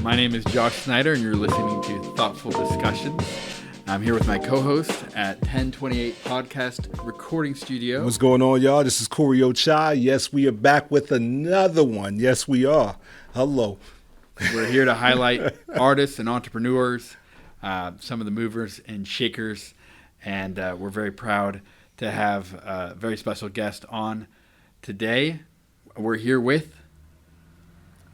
My name is Josh Snyder, and you're listening to Thoughtful Discussions. I'm here with my co-host at 1028 Podcast Recording Studio. What's going on, y'all? This is Corey Ochai. Yes, we are back with another one. Yes, we are. Hello. We're here to highlight artists and entrepreneurs, some of the movers and shakers, and we're very proud to have a very special guest on today. We're here with...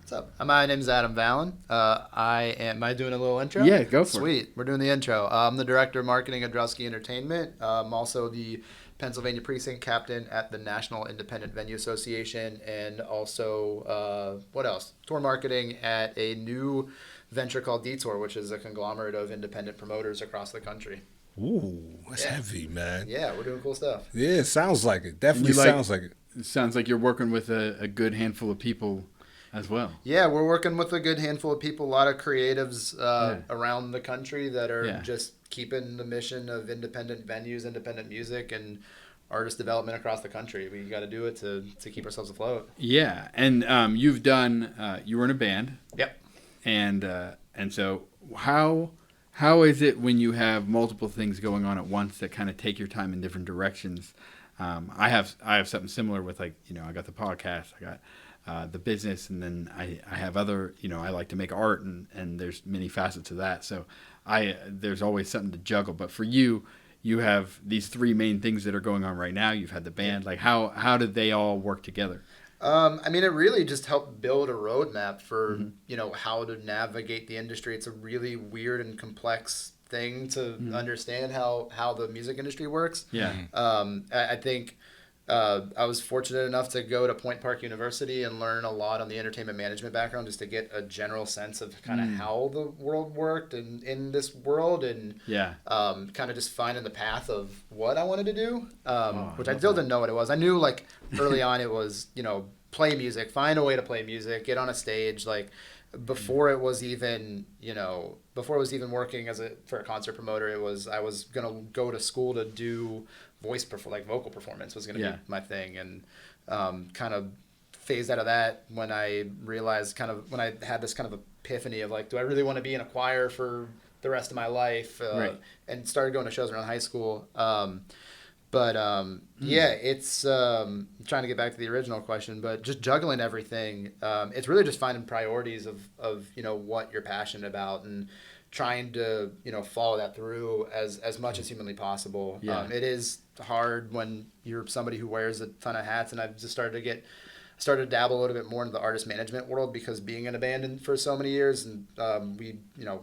What's up? My name is Adam Valen. Am I doing a little intro? Yeah, go for it. Sweet. We're doing the intro. I'm the director of marketing at Drusky Entertainment. I'm also the Pennsylvania Precinct Captain at the National Independent Venue Association, and also, what else? Tour marketing at a new venture called Detour, which is a conglomerate of independent promoters across the country. Ooh, that's heavy, man. Yeah, we're doing cool stuff. Yeah, it sounds like it. Definitely sounds like it. It sounds like you're working with a good handful of people as well. Yeah, we're working with a good handful of people, a lot of creatives around the country that are just keeping the mission of independent venues, independent music, and artist development across the country. We got to do it to keep ourselves afloat. Yeah, and you've done, you were in a band. Yep. And so how is it when you have multiple things going on at once that kind of take your time in different directions? I have something similar with, like, I got the podcast, I got the business, and then I have other, I like to make art, and there's many facets of that. So there's always something to juggle. But for you have these three main things that are going on right now. You've had the band. Like, how did they all work together? It really just helped build a roadmap for, how to navigate the industry. It's a really weird and complex thing to understand how the music industry works. Yeah. I think I was fortunate enough to go to Point Park University and learn a lot on the entertainment management background, just to get a general sense of kind of how the world worked and in this world, and kind of just finding the path of what I wanted to do, which I still didn't know what it was. I knew, like, early on it was, play music, find a way to play music, get on a stage, like, before it was even working for a concert promoter. I was gonna go to school to do vocal performance was gonna be my thing, and kind of phased out of that when I realized, when I had this kind of epiphany of, like, do I really want to be in a choir for the rest of my life? And started going to shows around high school. It's trying to get back to the original question, but just juggling everything. It's really just finding priorities of what you're passionate about, and trying to follow that through as much as humanly possible. It is hard when you're somebody who wears a ton of hats, and I've just started to dabble a little bit more into the artist management world, because being in a band for so many years, and we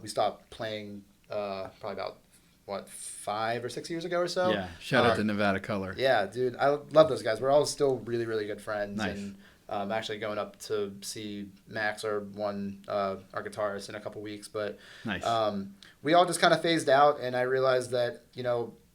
stopped playing probably about 5 or 6 years ago or so. Yeah, shout out to Nevada Color. Yeah, dude, I love those guys. We're all still really, really good friends. Nice. And I'm actually going up to see Max, our guitarist, in a couple weeks. But nice. We all just kind of phased out, and I realized that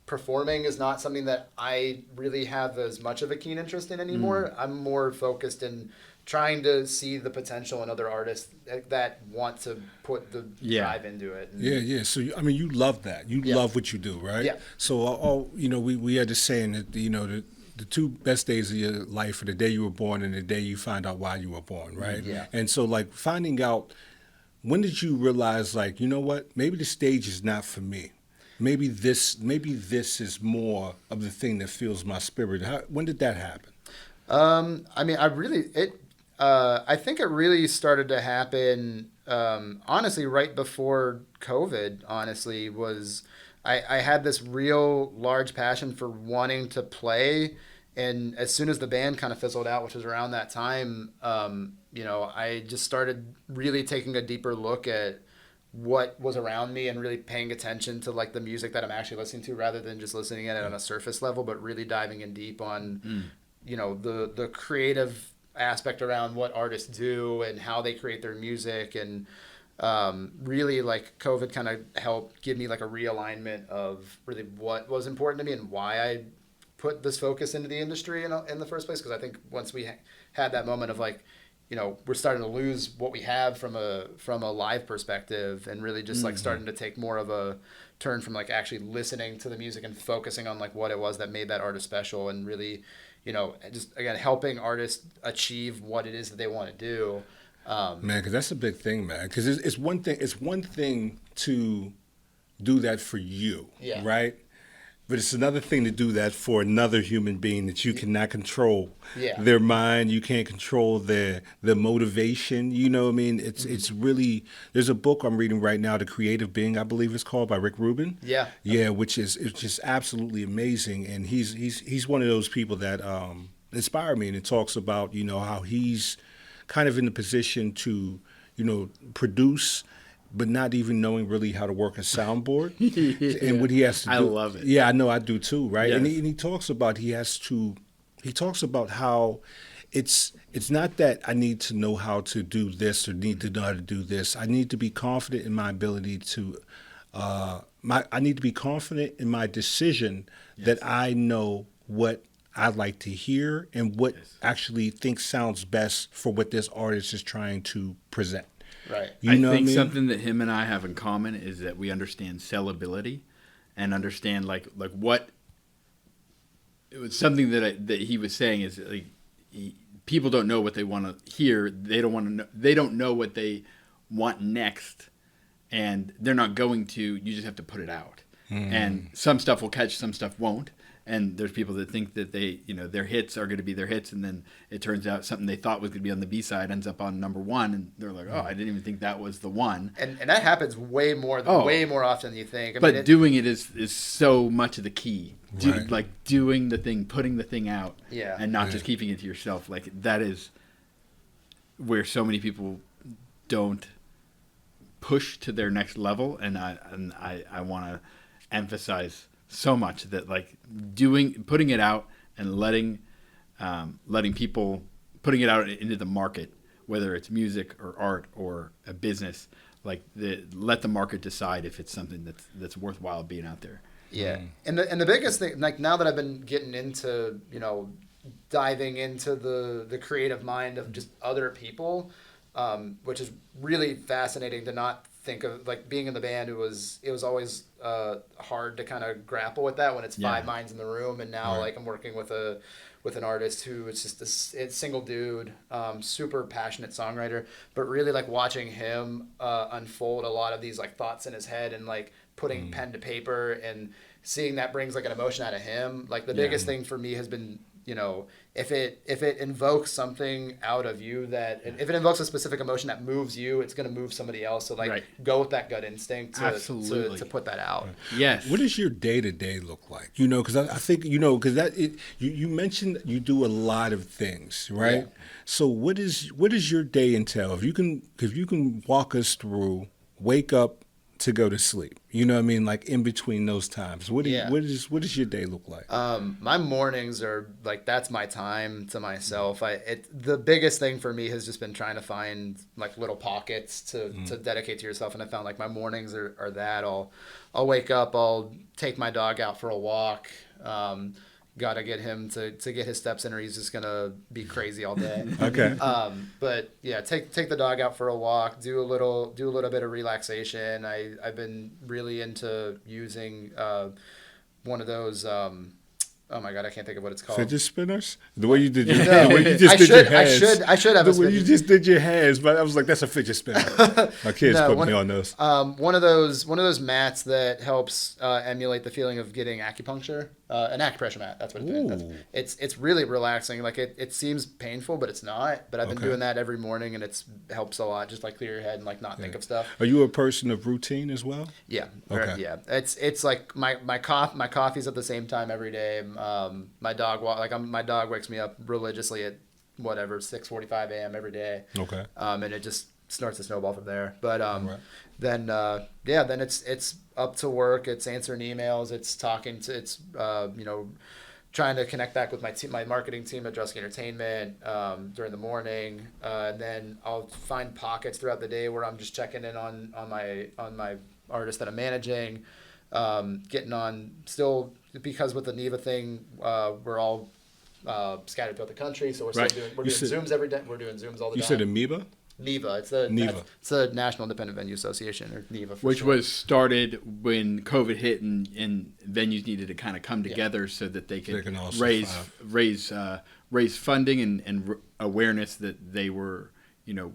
performing is not something that I really have as much of a keen interest in anymore. I'm more focused in trying to see the potential in other artists that want to put the drive into it. And So, you love that. You love what you do, right? Yeah. So, we had this saying that, the two best days of your life are the day you were born and the day you find out why you were born, right? Yeah. And so, like, finding out, when did you realize, like, you know what, maybe the stage is not for me? Maybe this is more of the thing that fills my spirit. When did that happen? I think it really started to happen, honestly, right before COVID, honestly, was I had this real large passion for wanting to play. And as soon as the band kind of fizzled out, which was around that time, I just started really taking a deeper look at what was around me, and really paying attention to, like, the music that I'm actually listening to, rather than just listening at it on a surface level, but really diving in deep on, the creative aspect around what artists do and how they create their music. And really, like, COVID kind of helped give me, like, a realignment of really what was important to me and why I put this focus into the industry in the first place. Because I think once we had that moment of, like, we're starting to lose what we have from a live perspective, and really just like starting to take more of a turn from, like, actually listening to the music and focusing on, like, what it was that made that artist special, and really, just, again, helping artists achieve what it is that they want to do. Man, because that's a big thing, man. Because it's one thing. It's one thing to do that for you, Yeah. right? But it's another thing to do that for another human being that you cannot control Yeah. their mind. You can't control their motivation. You know what I mean? It's really, there's a book I'm reading right now, The Creative Being, I believe it's called, by Rick Rubin. Yeah. Yeah, which is, it's just absolutely amazing. And he's one of those people that inspire me. And it talks about, how he's kind of in the position to, produce, but not even knowing really how to work a soundboard. And what he has to do. I love it. Yeah, I know, I do too, right? Yes. And he talks about how it's not that I need to know how to do this or need to know how to do this. I need to be confident in my ability to I need to be confident in my decision that I know what I like to hear and what actually think sounds best for what this artist is trying to present. Right. You know I think what I mean? something that him and I have in common is that we understand sellability and understand like what it was something that he was saying is like people don't know what they want to hear. They don't want to know. They don't know what they want next, and they're not going to. You just have to put it out, and some stuff will catch, some stuff won't. And there's people that think that their hits are going to be their hits, and then it turns out something they thought was going to be on the B side ends up on number one, and they're like, "Oh, I didn't even think that was the one." And that happens way more often than you think. I But mean, doing it is so much of the key. Right. Like doing the thing, putting the thing out, Yeah. and not just keeping it to yourself. Like that is where so many people don't push to their next level, and I want to emphasize so much that like putting it out and letting people putting it out into the market, whether it's music or art or a business, like let the market decide if it's something that's worthwhile being out there. Yeah, and the biggest thing, like now that I've been getting into, diving into the creative mind of just other people, which is really fascinating to not think of, like being in the band. It was always hard to kind of grapple with that when it's five minds in the room, and now like I'm working with an artist who is just a single dude, super passionate songwriter, but really like watching him unfold a lot of these like thoughts in his head and like putting pen to paper and seeing that brings like an emotion out of him. Like the biggest thing for me has been, if it invokes something out of you if it invokes a specific emotion that moves you, it's going to move somebody else. So like go with that gut instinct to put that out. Yes. What does your day-to-day look like? Because I think, you mentioned you do a lot of things, right? Yeah. So what does your day entail? If you can walk us through, wake up to go to sleep, you know what I mean? Like in between those times, what does your day look like? My mornings are like, that's my time to myself. The biggest thing for me has just been trying to find like little pockets to dedicate to yourself. And I found like my mornings are that I'll wake up, I'll take my dog out for a walk. Got to get him to get his steps in or he's just going to be crazy all day. Okay. But yeah, take the dog out for a walk, do a little bit of relaxation. I've been really into using one of those oh my God, I can't think of what it's called. Fidget spinners? The way you did your, No. the way you just did your hands. I should have a the way you fidget. just did your hands, but I was like, that's a fidget spinner. My kids put me on those. One of those mats that helps emulate the feeling of getting acupuncture. An acupressure mat. That's what it's really relaxing. Like it seems painful, but it's not. But I've been doing that every morning, and it helps a lot. Just like clear your head and like not think of stuff. Are you a person of routine as well? Yeah. Okay. Yeah. It's like my coffee's at the same time every day. My dog my dog wakes me up religiously at 6:45 a.m. every day. Okay. And it just starts to snowball from there. But then it's up to work. It's answering emails. It's talking to. It's trying to connect back with my marketing team at Drusky Entertainment during the morning. And then I'll find pockets throughout the day where I'm just checking in on my artist that I'm managing. Getting on still, because with the NEVA thing, we're all scattered throughout the country, so we're doing Zooms every day. We're doing Zooms all the time. You said amoeba? NEVA. It's the National Independent Venue Association, or NEVA, which was started when COVID hit and venues needed to kind of come together so that they could raise funding and awareness that they were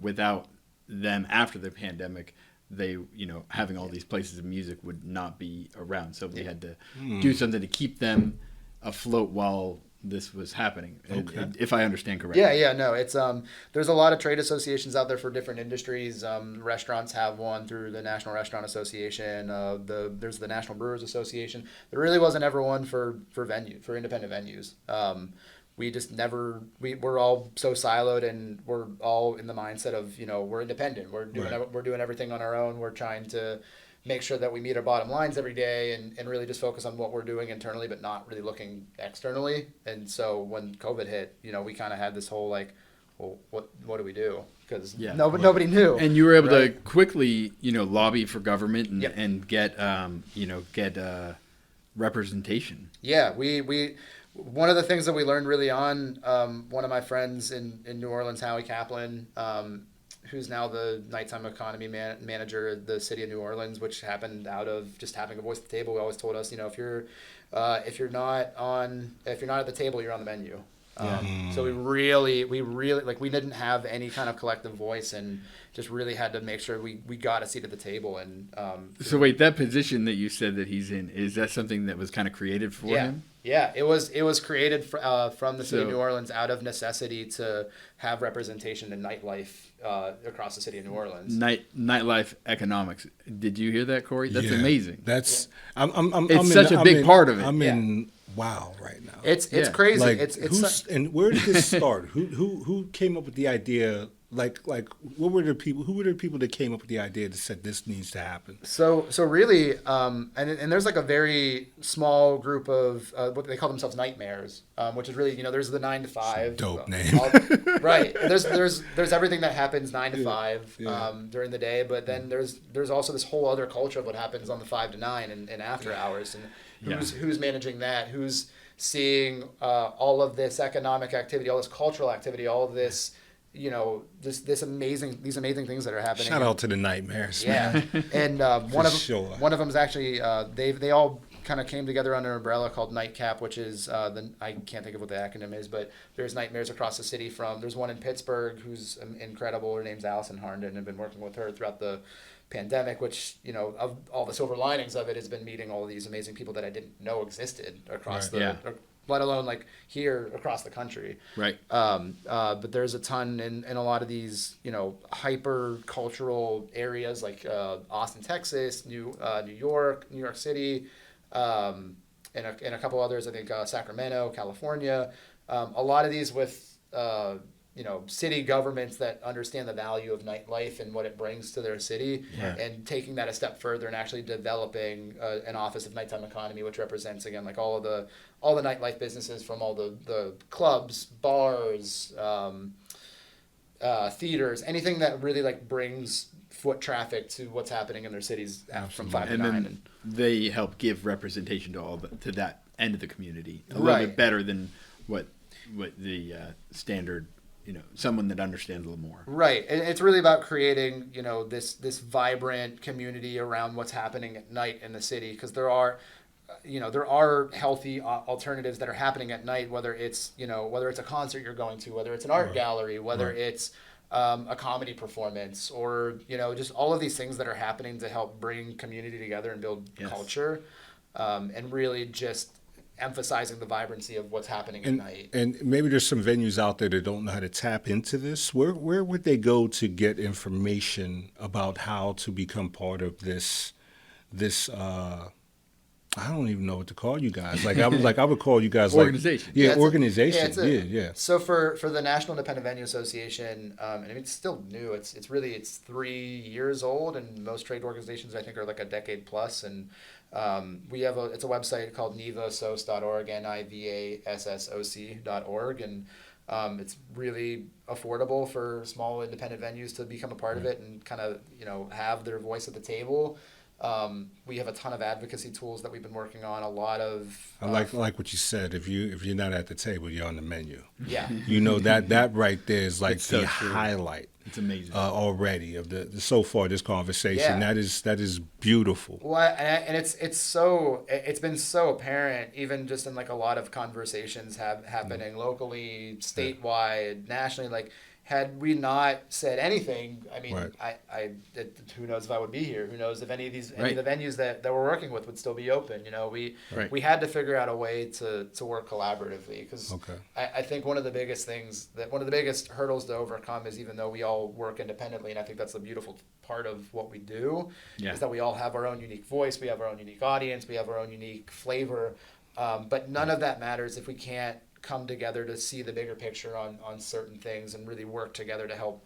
without them after the pandemic, they, having all these places of music would not be around. So we had to do something to keep them afloat while this was happening, if I understand correctly. Yeah, no, it's there's a lot of trade associations out there for different industries. Restaurants have one through the National Restaurant Association. There's the National Brewers Association. There really wasn't ever one for independent venues. We just never we're all so siloed, and we're all in the mindset of we're independent. We're doing everything on our own. We're trying to make sure that we meet our bottom lines every day and really just focus on what we're doing internally, but not really looking externally. And so when COVID hit, we kind of had this whole well, what do we do? Because nobody knew. And you were able to quickly, lobby for government and get, representation. Yeah, we one of the things that we learned really on, one of my friends in New Orleans, Howie Kaplan, who's now the nighttime economy manager at the city of New Orleans, which happened out of just having a voice at the table. He always told us, if you're not at the table, you're on the menu. So we really we didn't have any kind of collective voice, and just really had to make sure we got a seat at the table. And so wait, that position that you said that he's in, is that something that was kind of created for him? Yeah, it was created from the city of New Orleans out of necessity to have representation in nightlife across the city of New Orleans. Nightlife economics. Did you hear that, Corey? That's amazing. That's it's such a big part of it. I'm in wow right now. It's crazy. Like, it's and where did this start? Who came up with the idea? Like what were the people? Who were the people that came up with the idea that said this needs to happen? So really, and there's like a very small group of what they call themselves nightmares, which is really there's the 9 to 5. Dope name. Right. And there's everything that happens 9 to 5 during the day, but then there's also this whole other culture of what happens on the 5 to 9 and after hours, and who's managing that, who's seeing all of this economic activity, all this cultural activity, all of this. These amazing things that are happening. Shout out to the nightmares. Yeah, and one of them is actually they all kind of came together under an umbrella called Nightcap, which is I can't think of what the acronym is, but there's nightmares across the city. There's one in Pittsburgh who's incredible. Her name's Allison Harnden, and I've been working with her throughout the pandemic, which of all the silver linings of it has been meeting all of these amazing people that I didn't know existed across let alone here across the country. Right. But there's a ton in a lot of these, hyper cultural areas like Austin, Texas, New York City, and a couple others. I think Sacramento, California. A lot of these with city governments that understand the value of nightlife and what it brings to their city, and taking that a step further and actually developing an office of nighttime economy, which represents again all the nightlife businesses from all the clubs, bars, theaters, anything that really brings foot traffic to what's happening in their cities from 5 to 9. And they help give representation to that end of the community a little bit better than what the standard. Someone that understands a little more. Right. And it's really about creating, this vibrant community around what's happening at night in the city, because there are healthy alternatives that are happening at night, whether it's a concert you're going to, whether it's an art gallery, whether it's a comedy performance, or, just all of these things that are happening to help bring community together and build culture, and really just emphasizing the vibrancy of what's happening at night. And maybe there's some venues out there that don't know how to tap into this. Where would they go to get information about how to become part of this I don't even know what to call you guys. I would call you guys organization. Organization. Yeah. So for the National Independent Venue Association, and it's still new. It's 3 years old, and most trade organizations I think are a decade plus. And we have it's a website called nivasos.org, NIVASSOC.org, and it's really affordable for small independent venues to become a part of it and kind of have their voice at the table. We have a ton of advocacy tools that we've been working on. A lot of I like what you said. If you're not at the table, you're on the menu. Yeah, that right there is it's the so highlight. It's amazing already of the so far this conversation. Yeah. That is beautiful. Well, and it's been so apparent even just in a lot of conversations happening locally, statewide, nationally. had we not said anything, I mean, Right. who knows if I would be here? Who knows if any of these Right. of the venues that we're working with would still be open? You know, Right. we had to figure out a way to work collaboratively, because Okay. I think one of the biggest hurdles to overcome is, even though we all work independently, and I think that's the beautiful part of what we do, Yeah. is that we all have our own unique voice, we have our own unique audience, we have our own unique flavor, but none of that matters if we can't come together to see the bigger picture on certain things and really work together to help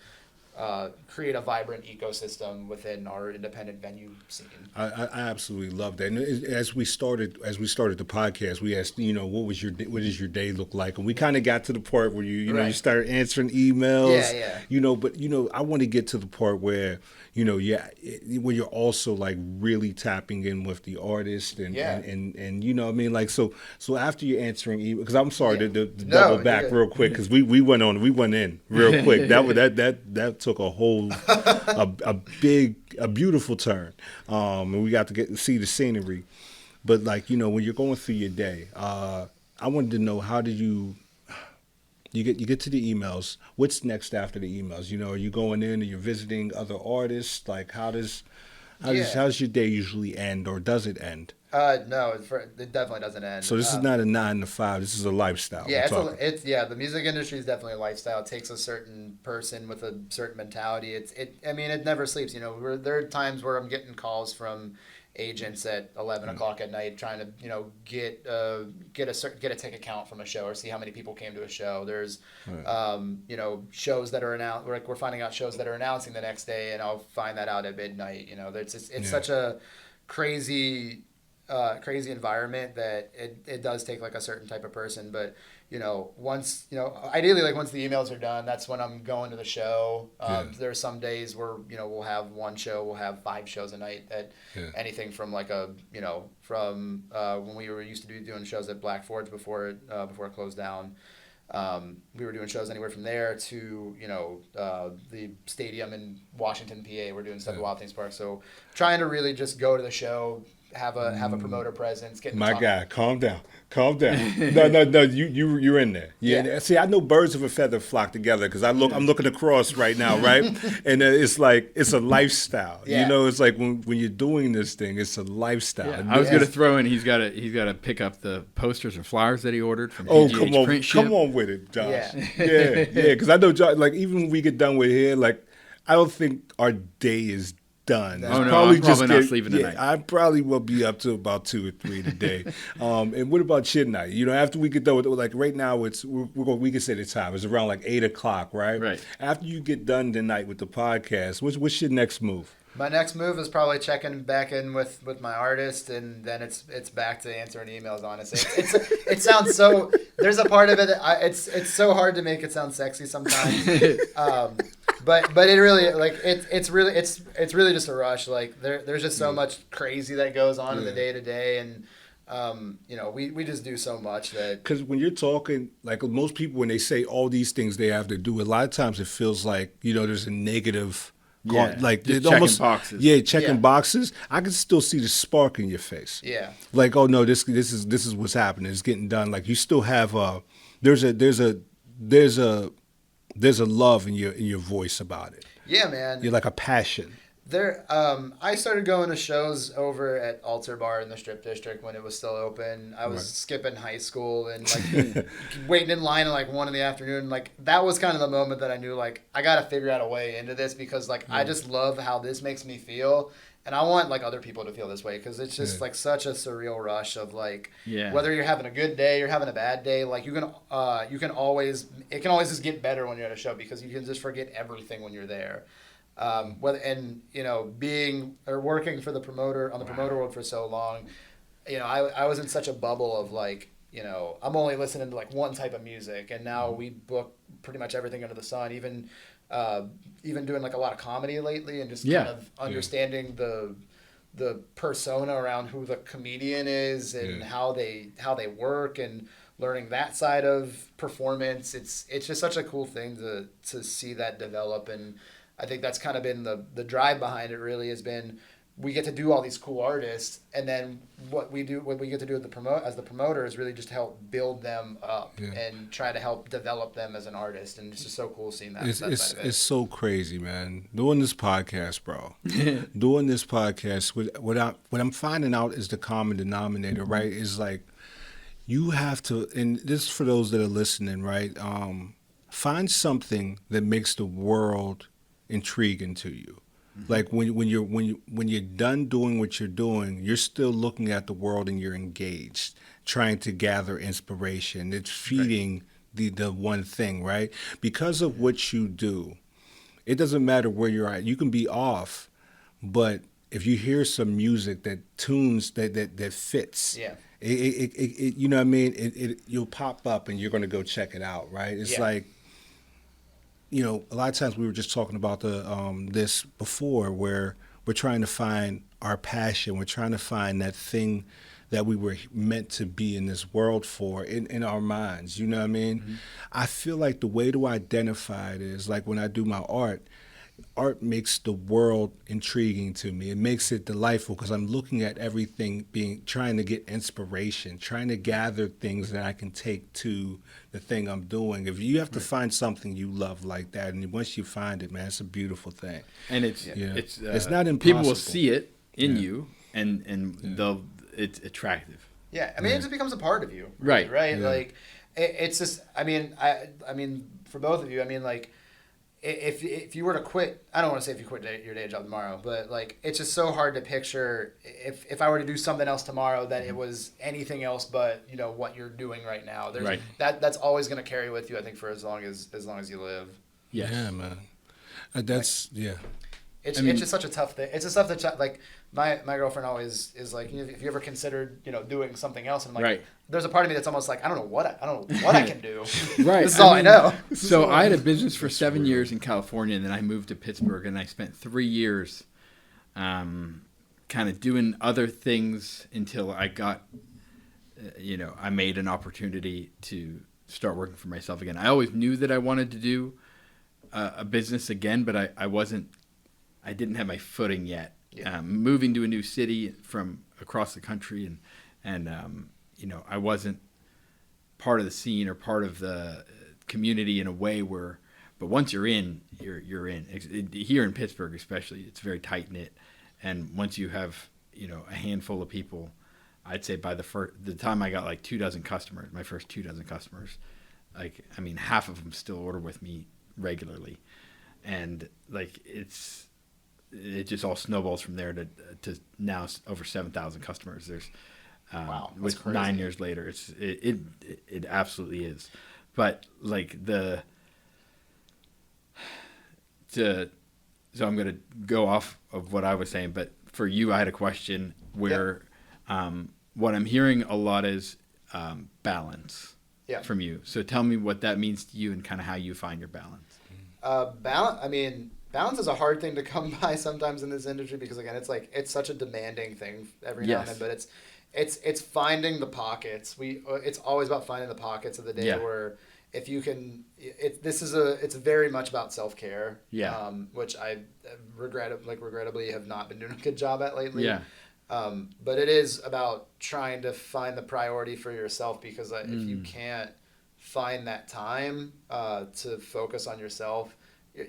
create a vibrant ecosystem within our independent venue scene. I absolutely love that. And as we started the podcast, we asked, what does your day look like? And we kind of got to the part where you Right. you started answering emails. Yeah. But I want to get to the part where where you're also like really tapping in with the artist and Yeah. and you know what I mean, like so after you're answering email, because I'm sorry Yeah. to No, double you're back good. real quick, because we went in real quick. That took a whole a beautiful turn, and we got to see the scenery. But like when you're going through your day, I wanted to know, how did you get to the emails? What's next after the emails? Are you going in and you're visiting other artists? Like how's your day usually end, or does it end? No, it definitely doesn't end. So this is not a 9 to 5. This is a lifestyle. Yeah, we're talking. the music industry is definitely a lifestyle. It takes a certain person with a certain mentality. I mean, it never sleeps. There are times where I'm getting calls from agents at 11 o'clock at night trying to get a ticket count from a show, or see how many people came to a show. There's shows that are announced, like we're finding out shows that are announcing the next day, and I'll find that out at midnight. It's such a crazy environment that it does take like a certain type of person. But once ideally, like once the emails are done, that's when I'm going to the show. There are some days where we'll have one show, we'll have 5 shows a night, at anything from like from when we were used to doing shows at Black Forge before it closed down. We were doing shows anywhere from there to the stadium in Washington, PA. We're doing stuff at Wild Things Park. So trying to really just go to the show, have a promoter presence. My guy, calm down. No, you're in there. Yeah. See, I know birds of a feather flock together, because I'm looking across right now, right? And it's like it's a lifestyle. Yeah. It's like when you're doing this thing, it's a lifestyle. Yeah, I was going to throw in, he's got to pick up the posters and flyers that he ordered from Oh, PGH Print Ship. come on with it, Josh. Yeah. Because I know, Josh, like even when we get done with here, like I don't think our day is done. Oh, no, I'm probably not sleeping tonight. I probably will be up to about 2 or 3 today. And what about shit night? After we get done with, like right now, we can say the time. It's around like 8 o'clock, right? Right. After you get done tonight with the podcast, what's your next move? My next move is probably checking back in with my artist, and then it's back to answering emails. Honestly, it sounds so. There's a part of it. It's so hard to make it sound sexy sometimes. But it really, like, it's really just a rush. Like there's just so much crazy that goes on in the day to day, and we just do so much that. Because when you're talking, like most people, when they say all these things they have to do, a lot of times it feels like there's a negative. Yeah, like just it checking almost boxes. Yeah, checking Yeah. boxes. I can still see the spark in your face. Yeah. Like, oh no, this is what's happening. It's getting done. Like you still have there's a love in your voice about it. Yeah, man. You're like a passion. I started going to shows over at Altar Bar in the Strip District when it was still open. I was skipping high school and like waiting in line at like 1 p.m. Like that was kind of the moment that I knew like I got to figure out a way into this, because like I just love how this makes me feel, and I want like other people to feel this way, because it's just like such a surreal rush of like whether you're having a good day or having a bad day, like it can always just get better when you're at a show, because you can just forget everything when you're there. Being or working for the promoter on the promoter world for so long, I was in such a bubble of like, I'm only listening to like one type of music, and now we book pretty much everything under the sun, even doing like a lot of comedy lately, and just kind of understanding the persona around who the comedian is and how they work, and learning that side of performance. It's just such a cool thing to see that develop. And I think that's kind of been the drive behind it, really has been we get to do all these cool artists, and then what we get to do as the promoter is really just help build them up and try to help develop them as an artist, and it's just so cool seeing that. Side of it. It's so crazy, man. Doing this podcast, bro. Doing this podcast, what I'm finding out is the common denominator, right? Is like you have to, and this is for those that are listening, right? Find something that makes the world intriguing to you. Like when you're done doing what you're doing, you're still looking at the world and you're engaged, trying to gather inspiration. It's feeding the one thing, right? Because of what you do, it doesn't matter where you're at. You can be off, but if you hear some music that tunes that fits, it you know what I mean? You'll pop up and you're going to go check it out, right? It's like, you know, a lot of times we were just talking about this before, where we're trying to find our passion. We're trying to find that thing that we were meant to be in this world for in our minds. You know what I mean? Mm-hmm. I feel like the way to identify it is like when I do my art makes the world intriguing to me. It makes it delightful because I'm looking at everything, trying to get inspiration, trying to gather things that I can take to the thing I'm doing. If you have to find something you love like that, and once you find it, man, it's a beautiful thing. And it's not impossible. People will see it in you, and it's attractive. Yeah, I mean, it just becomes a part of you. Right. Right. Yeah. Like, it's just. I mean, for both of you, I mean, like, if you were to quit, I don't want to say if you quit your day job tomorrow, but like it's just so hard to picture if I were to do something else tomorrow that it was anything else but, you know, what you're doing right now. There's that's always going to carry with you, I think, for as long as you live. Yes. Yeah, man. It's just such a tough thing. It's just stuff that, like, my girlfriend always is like, if you ever considered, you know, doing something else, and I'm like, there's a part of me that's almost like, I don't know what I can do. Right. This is all I know. So I had a business for 7 years in California, and then I moved to Pittsburgh, and I spent 3 years, kind of doing other things until I got, I made an opportunity to start working for myself again. I always knew that I wanted to do a business again, but I didn't have my footing yet. Yeah. Moving to a new city from across the country, and I wasn't part of the scene or part of the community in a way where. But once you're in, you're in. Here in Pittsburgh, especially, it's very tight knit, and once you have a handful of people, I'd say by the time I got like 24 customers, my first 24 customers, half of them still order with me regularly, and like it just all snowballs from there to now over 7,000 customers. There's wow, that's with crazy. 9 years later, it absolutely is. But like so I'm gonna go off of what I was saying. But for you, I had a question where what I'm hearing a lot is balance from you. So tell me what that means to you and kind of how you find your balance. Balance is a hard thing to come by sometimes in this industry because, again, it's such a demanding thing every now and then. But it's finding the pockets. It's always about finding the pockets of the day where if you can. It's very much about self-care. Yeah. Which I regrettably have not been doing a good job at lately. Yeah. But it is about trying to find the priority for yourself because if you can't find that time to focus on yourself,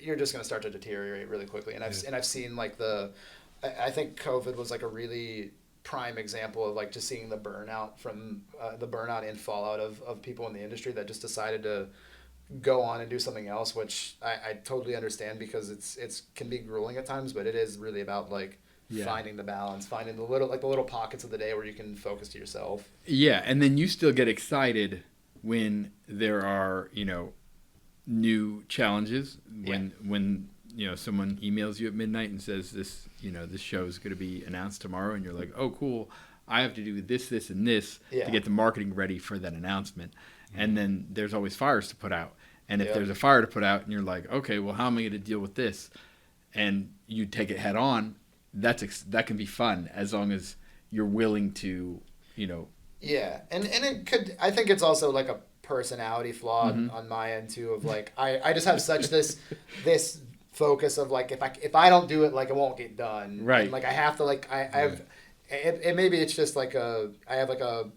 you're just going to start to deteriorate really quickly. And I've seen like I think COVID was like a really prime example of like just seeing the burnout and fallout of people in the industry that just decided to go on and do something else, which I totally understand because it's can be grueling at times, but it is really about like finding the balance, finding the little pockets of the day where you can focus to yourself. Yeah. And then you still get excited when there are, new challenges when someone emails you at midnight and says this show is going to be announced tomorrow, and you're like, oh cool, I have to do this and this to get the marketing ready for that announcement. And then there's always fires to put out, and if there's a fire to put out and you're like, okay, well, how am I going to deal with this, and you take it head on, that can be fun as long as you're willing to and it could, I think it's also like a personality flaw on my end too of like I just have such this focus of like if I don't do it, like it won't get done. Right. And, like I have to like I've it maybe it's just like I have like a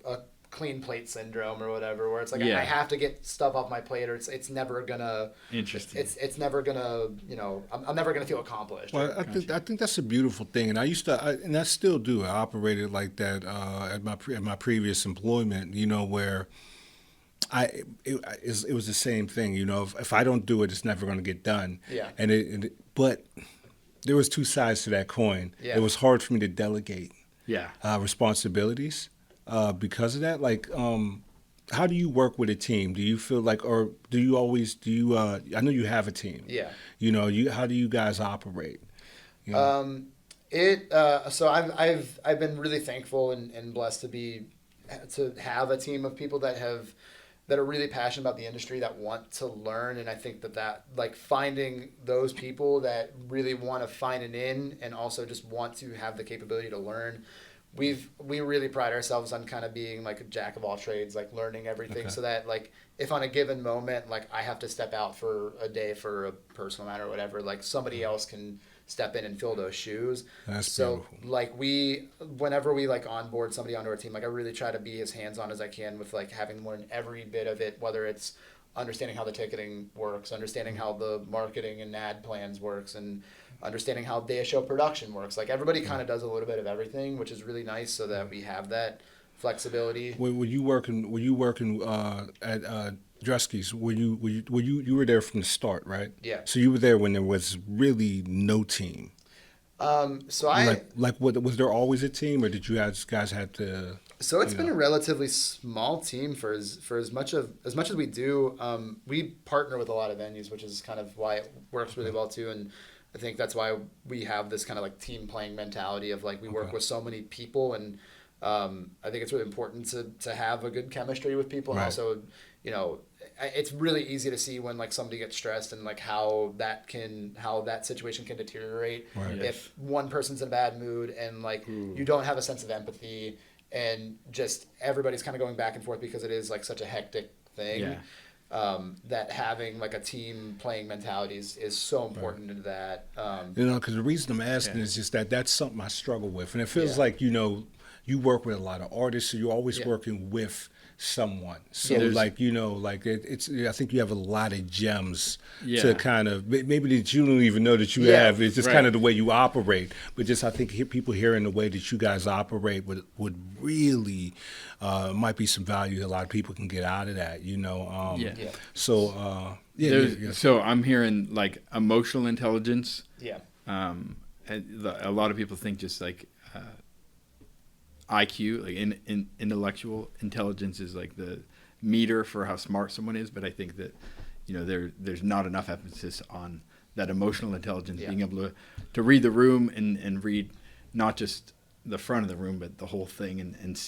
clean plate syndrome or whatever, where it's like I have to get stuff off my plate, or it's never gonna. Interesting. It's never gonna, I'm never gonna feel accomplished. Well, I think that's a beautiful thing, and and I still do. I operated like that at my previous employment. Where it was the same thing. If I don't do it, it's never going to get done. Yeah. But there was two sides to that coin. Yeah. It was hard for me to delegate. Yeah. Responsibilities because of that. Like, how do you work with a team? Do you feel like, or do you always I know you have a team. Yeah. How do you guys operate? So I've been really thankful and blessed to have a team of people that are really passionate about the industry, that want to learn. And I think that like finding those people that really want to find an in and also just want to have the capability to learn. We really pride ourselves on kind of being like a jack of all trades, like learning everything, so that like if on a given moment, like I have to step out for a day for a personal matter or whatever, like somebody else can step in and fill those shoes. That's so beautiful. like whenever we like onboard somebody onto our team, like I really try to be as hands-on as I can with like having learned every bit of it, whether it's understanding how the ticketing works, understanding how the marketing and ad plans works, and understanding how day of show production works. Like everybody kind of does a little bit of everything, which is really nice, so that we have that flexibility. Were you working at Drusky's? You were there from the start, right? Yeah. So you were there when there was really no team. So I what was there always a team, or did you guys have to? So it's been a relatively small team for as much as we do. We partner with a lot of venues, which is kind of why it works really well too. And I think that's why we have this kind of like team playing mentality of like we work with so many people, and I think it's really important to have a good chemistry with people, and also, it's really easy to see when like somebody gets stressed and like how that situation can deteriorate if one person's in a bad mood and like you don't have a sense of empathy, and just everybody's kind of going back and forth because it is like such a hectic thing. Yeah. That having like a team playing mentality is so important into that. Because the reason I'm asking is just that's something I struggle with, and it feels like you work with a lot of artists, so you're always working with someone. So it's I think you have a lot of gems to kind of maybe that you don't even know that you have. It's just kind of the way you operate. But just I think people hearing the way that you guys operate would really might be some value that a lot of people can get out of that. So So I'm hearing like emotional intelligence. Yeah. And a lot of people think just like IQ, like in intellectual intelligence, is like the meter for how smart someone is. But I think that there's not enough emphasis on that emotional intelligence, being able to read the room and read not just the front of the room but the whole thing, and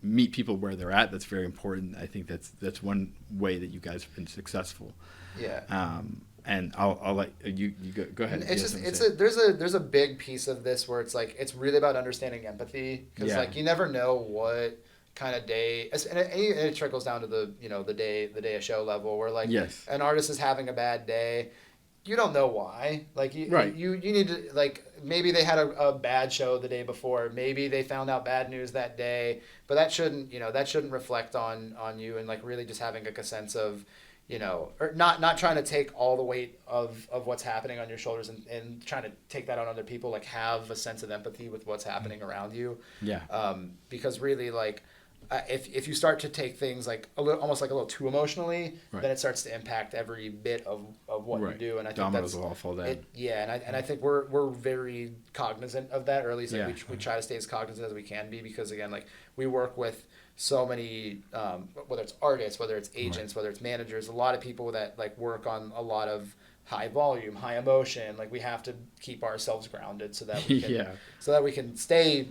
meet people where they're at. That's very important. I think that's one way that you guys have been successful. Yeah. And I'll let you go ahead. It's just there's a big piece of this where it's like it's really about understanding empathy, because like you never know what kind of day, and it trickles down to the day of show level, where like an artist is having a bad day. You don't know why. Like you need to, like, maybe they had a bad show the day before. Maybe they found out bad news that day, but that shouldn't reflect on you, and like really just having like a sense of, or not trying to take all the weight of what's happening on your shoulders and trying to take that on other people. Like have a sense of empathy with what's happening around you. Yeah. Because really, like, if you start to take things like almost like a little too emotionally, then it starts to impact every bit of what you do. And I think dominoes will all fall down. And I think we're very cognizant of that, or at least like we try to stay as cognizant as we can be, because again, like we work with so many, whether it's artists, whether it's agents, whether it's managers, a lot of people that like work on a lot of high volume, high emotion. Like we have to keep ourselves grounded so that we can stay,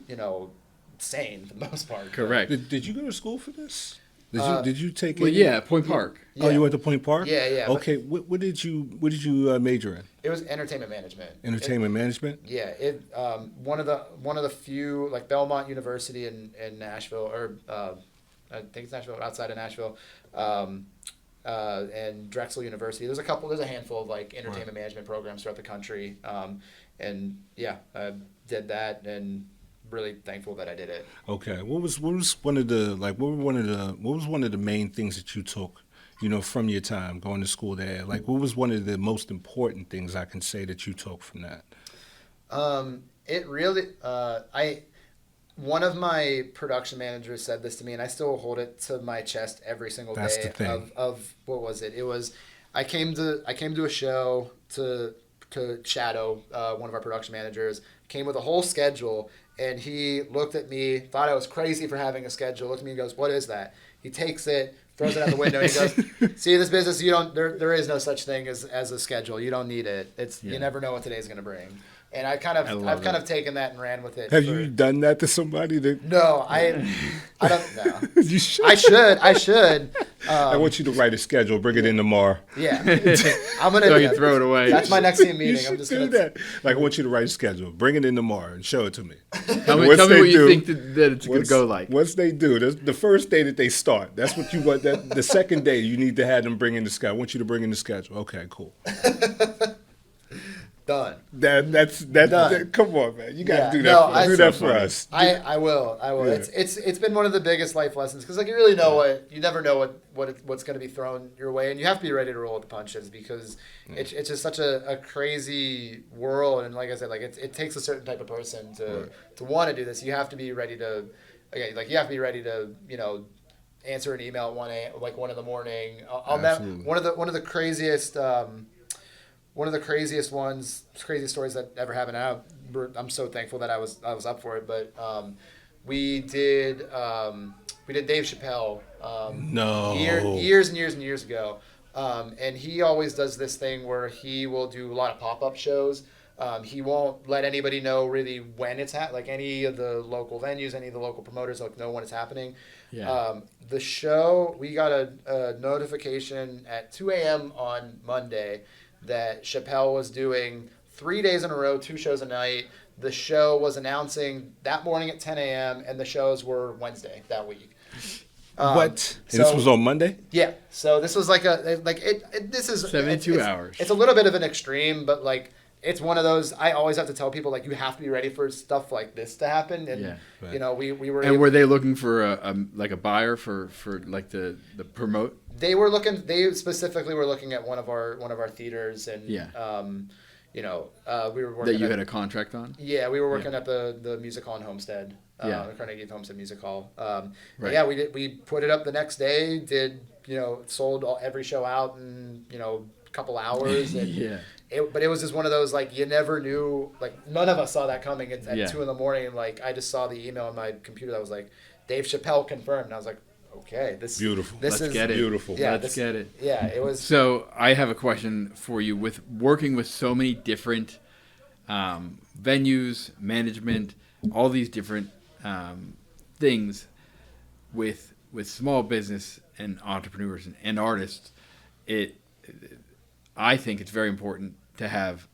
sane for the most part. Correct. Did you go to school for this? Did you take it? Well, yeah, Point Park. Oh, you went to Point Park? Yeah. Okay, what did you major in? It was entertainment management. Entertainment management? Yeah, one of the few, like Belmont University in Nashville, or I think it's Nashville, outside of Nashville. and Drexel University. There's a handful of like entertainment management programs throughout the country. And yeah, I did that and really thankful that I did it. Okay. What was one of the main things that you took, from your time going to school there? Like, what was one of the most important things I can say that you took from that? It really, one of my production managers said this to me, and I still hold it to my chest every single That's day. the thing. Of what was it? It was I came to a show to shadow one of our production managers. Came with a whole schedule, and he looked at me, thought I was crazy for having a schedule. Looked at me and goes, "What is that?" He takes it, throws it out the window. And he goes, "See, this business, there is no such thing as a schedule. You don't need it. You never know what today's going to bring." And I've kind of taken that and ran with it. Have you done that to somebody? No, I don't know. You should. I should. I want you to write a schedule. Bring it in tomorrow. Yeah, I'm gonna. So you throw it away. That's my next team meeting. You I'm just should gonna do that. Like, I want you to write a schedule. Bring it in tomorrow and show it to me. Tell me what you think that it's going to go like. Once they do, the first day that they start, that's what you want. The second day, you need to have them bring in the schedule. I want you to bring in the schedule. Okay, cool. Done. That's Done. Come on, man. You got to do that. No, do that for us. I will. Yeah. It's been one of the biggest life lessons because like you never know what's going to be thrown your way, and you have to be ready to roll with the punches because it's just such a crazy world, and like I said, like it takes a certain type of person to want to do this. You have to be ready to answer an email at 1 in the morning. One of the craziest. One of the craziest stories that ever happened. I'm so thankful that I was up for it. But we did Dave Chappelle years and years and years ago, and he always does this thing where he will do a lot of pop-up shows. He won't let anybody know really when it's like any of the local venues, any of the local promoters know when it's happening. Yeah. The show, we got a notification at 2 a.m. on Monday that Chappelle was doing 3 days in a row, 2 shows a night. The show was announcing that morning at 10 a.m. and the shows were Wednesday that week. What? This was on Monday? Yeah. So this was this is 72 hours. It's a little bit of an extreme, but like it's one of those. I always have to tell people like you have to be ready for stuff like this to happen. And we were. And were they looking for a buyer for like the promote? They specifically were looking at one of our theaters, and we were working that you had a contract on. Yeah, we were working at the Music Hall in Homestead. The Carnegie Homestead Music Hall. Right. Yeah, we put it up the next day. Sold every show out in a couple hours. And but it was just one of those like you never knew. Like none of us saw that coming at 2 a.m. Like I just saw the email on my computer that was like Dave Chappelle confirmed. And I was like, okay, this beautiful. Let's get it. Beautiful. Yeah, let's get it. Yeah, it was. So I have a question for you. With working with so many different venues, management, all these different things with small business and entrepreneurs and artists, I think it's very important to have,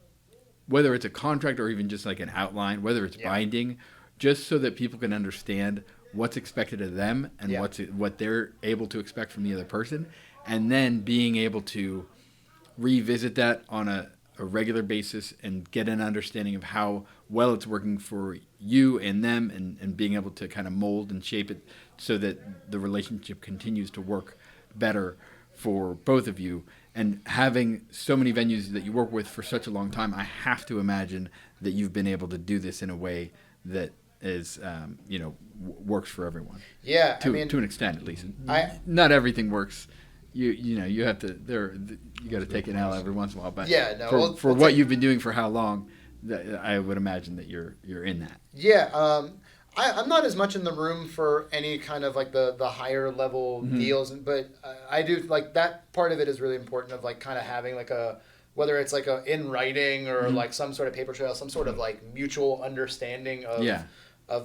whether it's a contract or even just like an outline, whether it's binding, just so that people can understand what's expected of them and what they're able to expect from the other person, and then being able to revisit that on a regular basis and get an understanding of how well it's working for you and them, and being able to kind of mold and shape it so that the relationship continues to work better for both of you. And having so many venues that you work with for such a long time, I have to imagine that you've been able to do this in a way that is, works for everyone. Yeah, to an extent at least. Not everything works. You have to. You got to take an L every once in a while. But for what you've been doing for how long, I would imagine that you're in that. Yeah. I'm not as much in the room for any kind of like the higher level deals, but I do like that part of it is really important of like kind of having like whether it's like in writing or like some sort of paper trail, some sort of like mutual understanding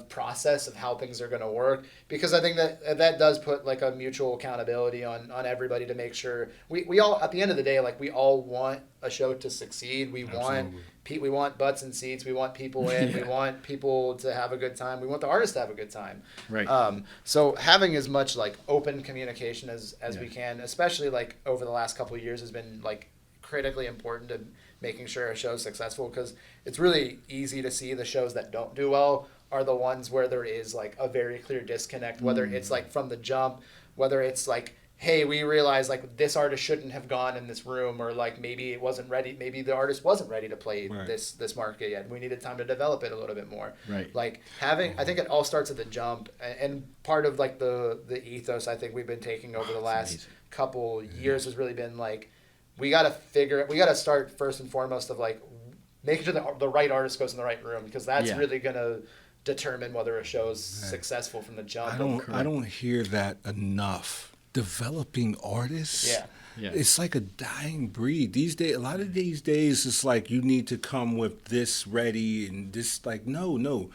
process of how things are going to work, because I think that does put like a mutual accountability on everybody to make sure we all, at the end of the day, like we all want a show to succeed. We want butts and seats. We want people in. We want people to have a good time. We want the artists to have a good time. Right. So having as much like open communication as we can, especially like over the last couple of years, has been like critically important to making sure a show is successful, because it's really easy to see the shows that don't do well are the ones where there is like a very clear disconnect, whether it's like from the jump, whether it's like, hey, we realize like this artist shouldn't have gone in this room, or like maybe it wasn't ready, maybe the artist wasn't ready to play this market yet. We needed time to develop it a little bit more. Right. Like having, I think it all starts at the jump, and part of like the ethos I think we've been taking over the last couple years has really been like, we got to start first and foremost of like making sure the right artist goes in the right room, because that's really going to determine whether a show is successful from the jump. I don't hear that enough. Developing artists. Yeah. It's like a dying breed these days. A lot of these days, it's like you need to come with this ready and this. Like no,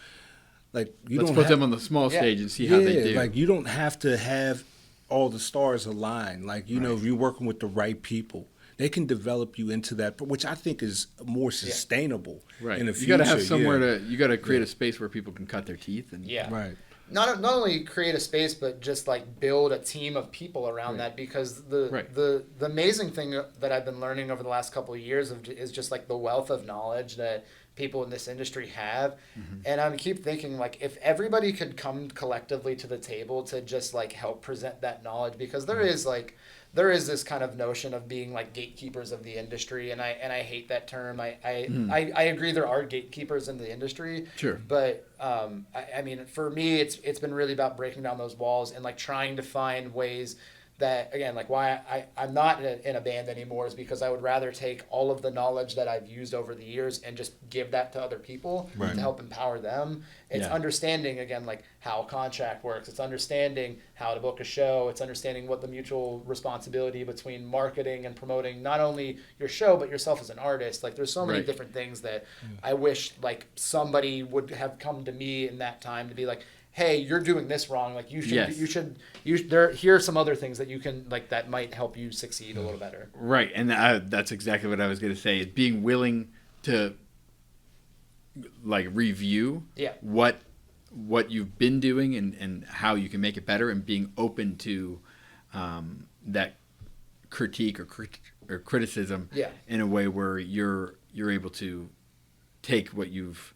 like you Let's don't put them on the small stage and see how they do. Like you don't have to have all the stars align. Like you know, if you're working with the right people, they can develop you into that, which I think is more sustainable. Right. In the You future. got to have somewhere to. You got to create a space where people can cut their teeth. And Right. Not only create a space, but just like build a team of people around that, because the amazing thing that I've been learning over the last couple of years is just like the wealth of knowledge that people in this industry have. And I keep thinking like, if everybody could come collectively to the table to just like help present that knowledge, because there is this kind of notion of being like gatekeepers of the industry, and I hate that term. I agree there are gatekeepers in the industry. Sure. But I mean, for me, it's been really about breaking down those walls and like trying to find ways that, again, like why I'm not in a band anymore is because I would rather take all of the knowledge that I've used over the years and just give that to other people to help empower them. It's understanding, again, like how a contract works. It's understanding how to book a show. It's understanding what the mutual responsibility between marketing and promoting not only your show, but yourself as an artist. Like there's so many different things that I wish like somebody would have come to me in that time to be like, hey, you're doing this wrong. Like here are some other things that you can, like, that might help you succeed a little better. Right. And that's exactly what I was going to say, is being willing to like review what you've been doing and how you can make it better, and being open to that critique or criticism in a way where you're able to take what you've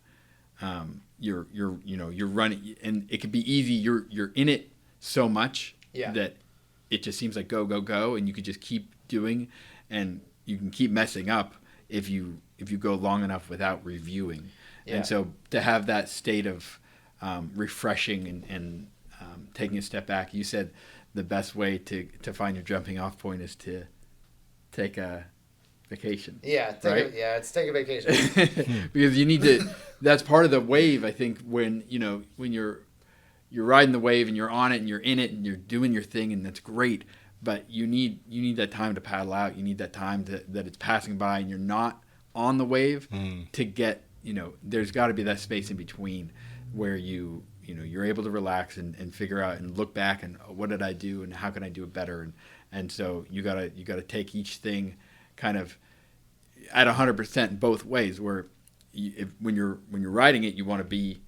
you're running, and it could be easy. You're in it so much that it just seems like go, and you could just keep doing, and you can keep messing up if you go long enough without reviewing. And so to have that state of refreshing and taking a step back, you said the best way to find your jumping off point is to take a vacation. It's take a vacation. Because you need to. That's part of the wave, I think. When you're riding the wave and you're on it and you're in it and you're doing your thing, and that's great. But you need that time to paddle out. You need that time that it's passing by and you're not on the wave to get. There's got to be that space in between where you're able to relax and figure out and look back and what did I do and how can I do it better, and so you gotta take each thing kind of at 100% both ways, where when you're writing it, you want to be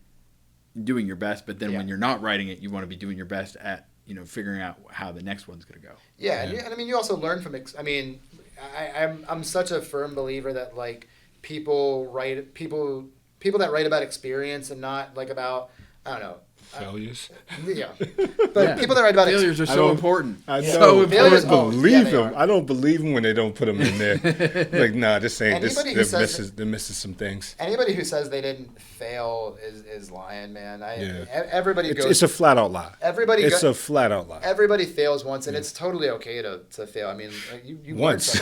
doing your best, but then when you're not writing it, you want to be doing your best at figuring out how the next one's going to go. And I mean, you also learn from I'm such a firm believer that like people that write about experience and not like about, I don't know, failures. But people that write about failures are so important. I know. So I important. don't believe them. I don't believe them when they don't put them in there. Like, nah, this ain't. They're missing some things. Anybody who says they didn't fail is lying, man. Everybody goes. It's a flat out lie. It's a flat out lie. Everybody fails once, and it's totally okay to fail. I mean, you once.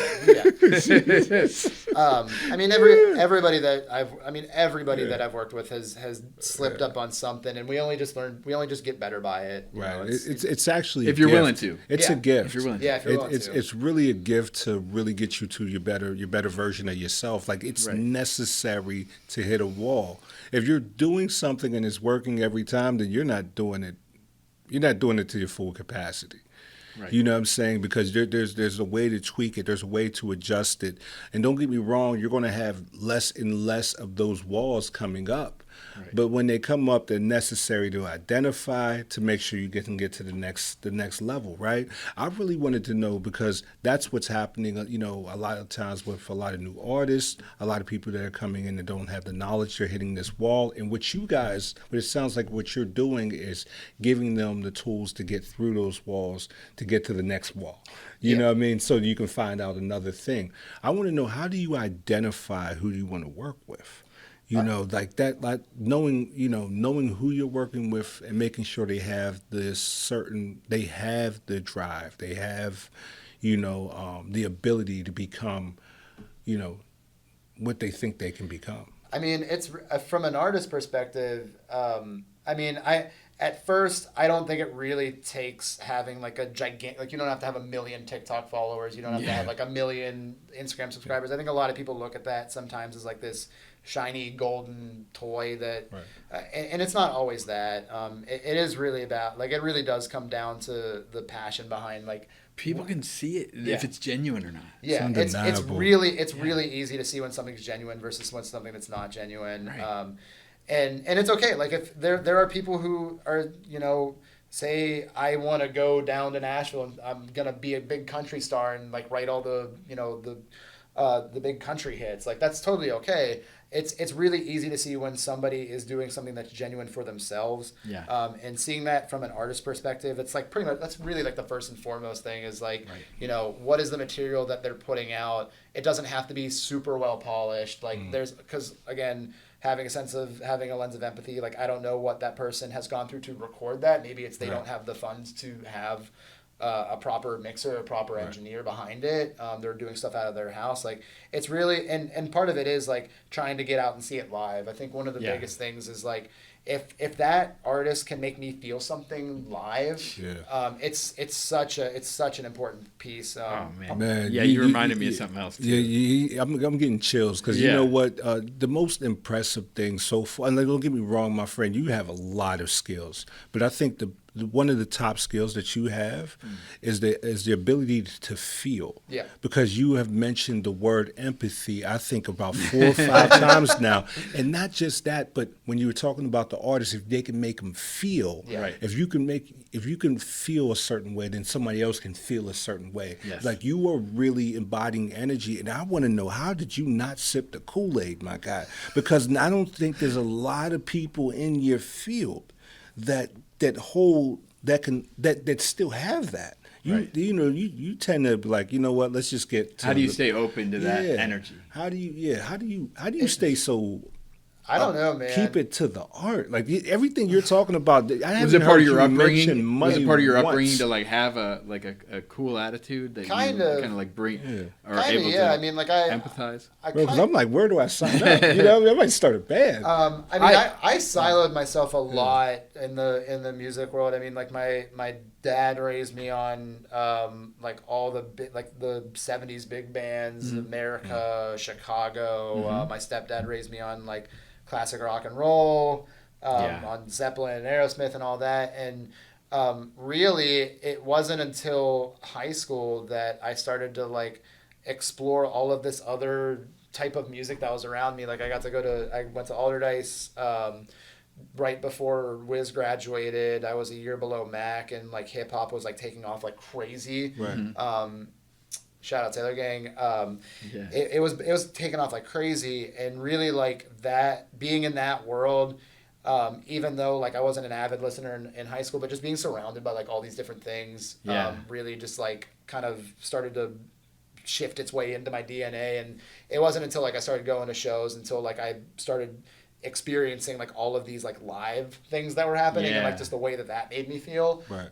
I mean, everybody that I've worked with has slipped up on something, and we only just only just get better by it. You know, Right. It's actually If a you're gift. willing to. It's Yeah. a gift. If you're willing to. Yeah, if you're willing to. It's really a gift to really get you to your better version of yourself. Like it's Right. necessary to hit a wall. If you're doing something and it's working every time, then you're not doing it. You're not doing it to your full capacity. Right. You know what I'm saying? Because there's a way to tweak it. There's a way to adjust it. And don't get me wrong, you're going to have less and less of those walls coming up. Right. But when they come up, they're necessary to identify to make sure you can get to the next level, right? I really wanted to know because that's what's happening. You know, a lot of times with a lot of new artists, a lot of people that are coming in that don't have the knowledge, they're hitting this wall. And what it sounds like what you're doing is giving them the tools to get through those walls to get to the next wall. You know what I mean? So you can find out another thing. I want to know, how do you identify who you want to work with? You know, like that, like knowing who you're working with and making sure they have the drive, they have, the ability to become, what they think they can become. I mean, it's from an artist perspective. At first, I don't think it really takes having like a gigantic, like you don't have to have 1 million TikTok followers. You don't have to have like 1 million Instagram subscribers. I think a lot of people look at that sometimes as like this shiny golden toy that, and it's not always that. It is really about, like, it really does come down to the passion behind, like, people can see it if it's genuine or not. Yeah, it's really easy to see when something's genuine versus when something that's not genuine. Right. And it's okay. Like, if there are people who are, say I want to go down to Nashville and I'm gonna be a big country star and like write all the the big country hits. Like, that's totally okay. It's really easy to see when somebody is doing something that's genuine for themselves. Yeah. And seeing that from an artist perspective, it's like pretty much, that's really like the first and foremost thing is like, what is the material that they're putting out? It doesn't have to be super well polished. Like because again, having a lens of empathy, like I don't know what that person has gone through to record that. Maybe it's they don't have the funds to have a proper mixer, a proper engineer behind it. They're doing stuff out of their house. Like, it's really, and part of it is like trying to get out and see it live. I think one of the biggest things is like, if that artist can make me feel something live, it's such an important piece. Man, you reminded me of something else too. Yeah, I'm getting chills because you know what? The most impressive thing so far, and don't get me wrong, my friend, you have a lot of skills, but I think one of the top skills that you have is the ability to feel. Yeah. Because you have mentioned the word empathy, I think about 4 or 5 times now, and not just that, but when you were talking about the artists, if they can make them feel, if you can feel a certain way, then somebody else can feel a certain way. Yes. Like, you are really embodying energy, and I want to know, how did you not sip the Kool-Aid, my guy? Because I don't think there's a lot of people in your field that still have that. You tend to be like, you know what, let's just get to how do you stay open to that energy? How do you stay so I don't know, man. Keep it to the art. Like, everything you're talking about, Was it part of your upbringing? Was it part of your once. upbringing to like have a cool attitude that you kind of like bring or able to I mean, like Bro, empathize? because I'm like, where do I sign up? You know, I might start a band. I siloed myself a lot in the music world. I mean, like my dad raised me on like all the the 70s big bands, America, Chicago. My stepdad raised me on like classic rock and roll, on Zeppelin and Aerosmith and all that. And really, it wasn't until high school that I started to like explore all of this other type of music that was around me. Like, I went to Alderdice right before Wiz graduated. I was a year below Mac, and like hip hop was like taking off like crazy. Right. Shout out Taylor Gang. It was taking off like crazy, and really like that, being in that world, even though like I wasn't an avid listener in high school, but just being surrounded by like all these different things, really just like kind of started to shift its way into my DNA. And it wasn't until like I started going to shows, until like I started experiencing like all of these like live things that were happening and like just the way that made me feel. Right.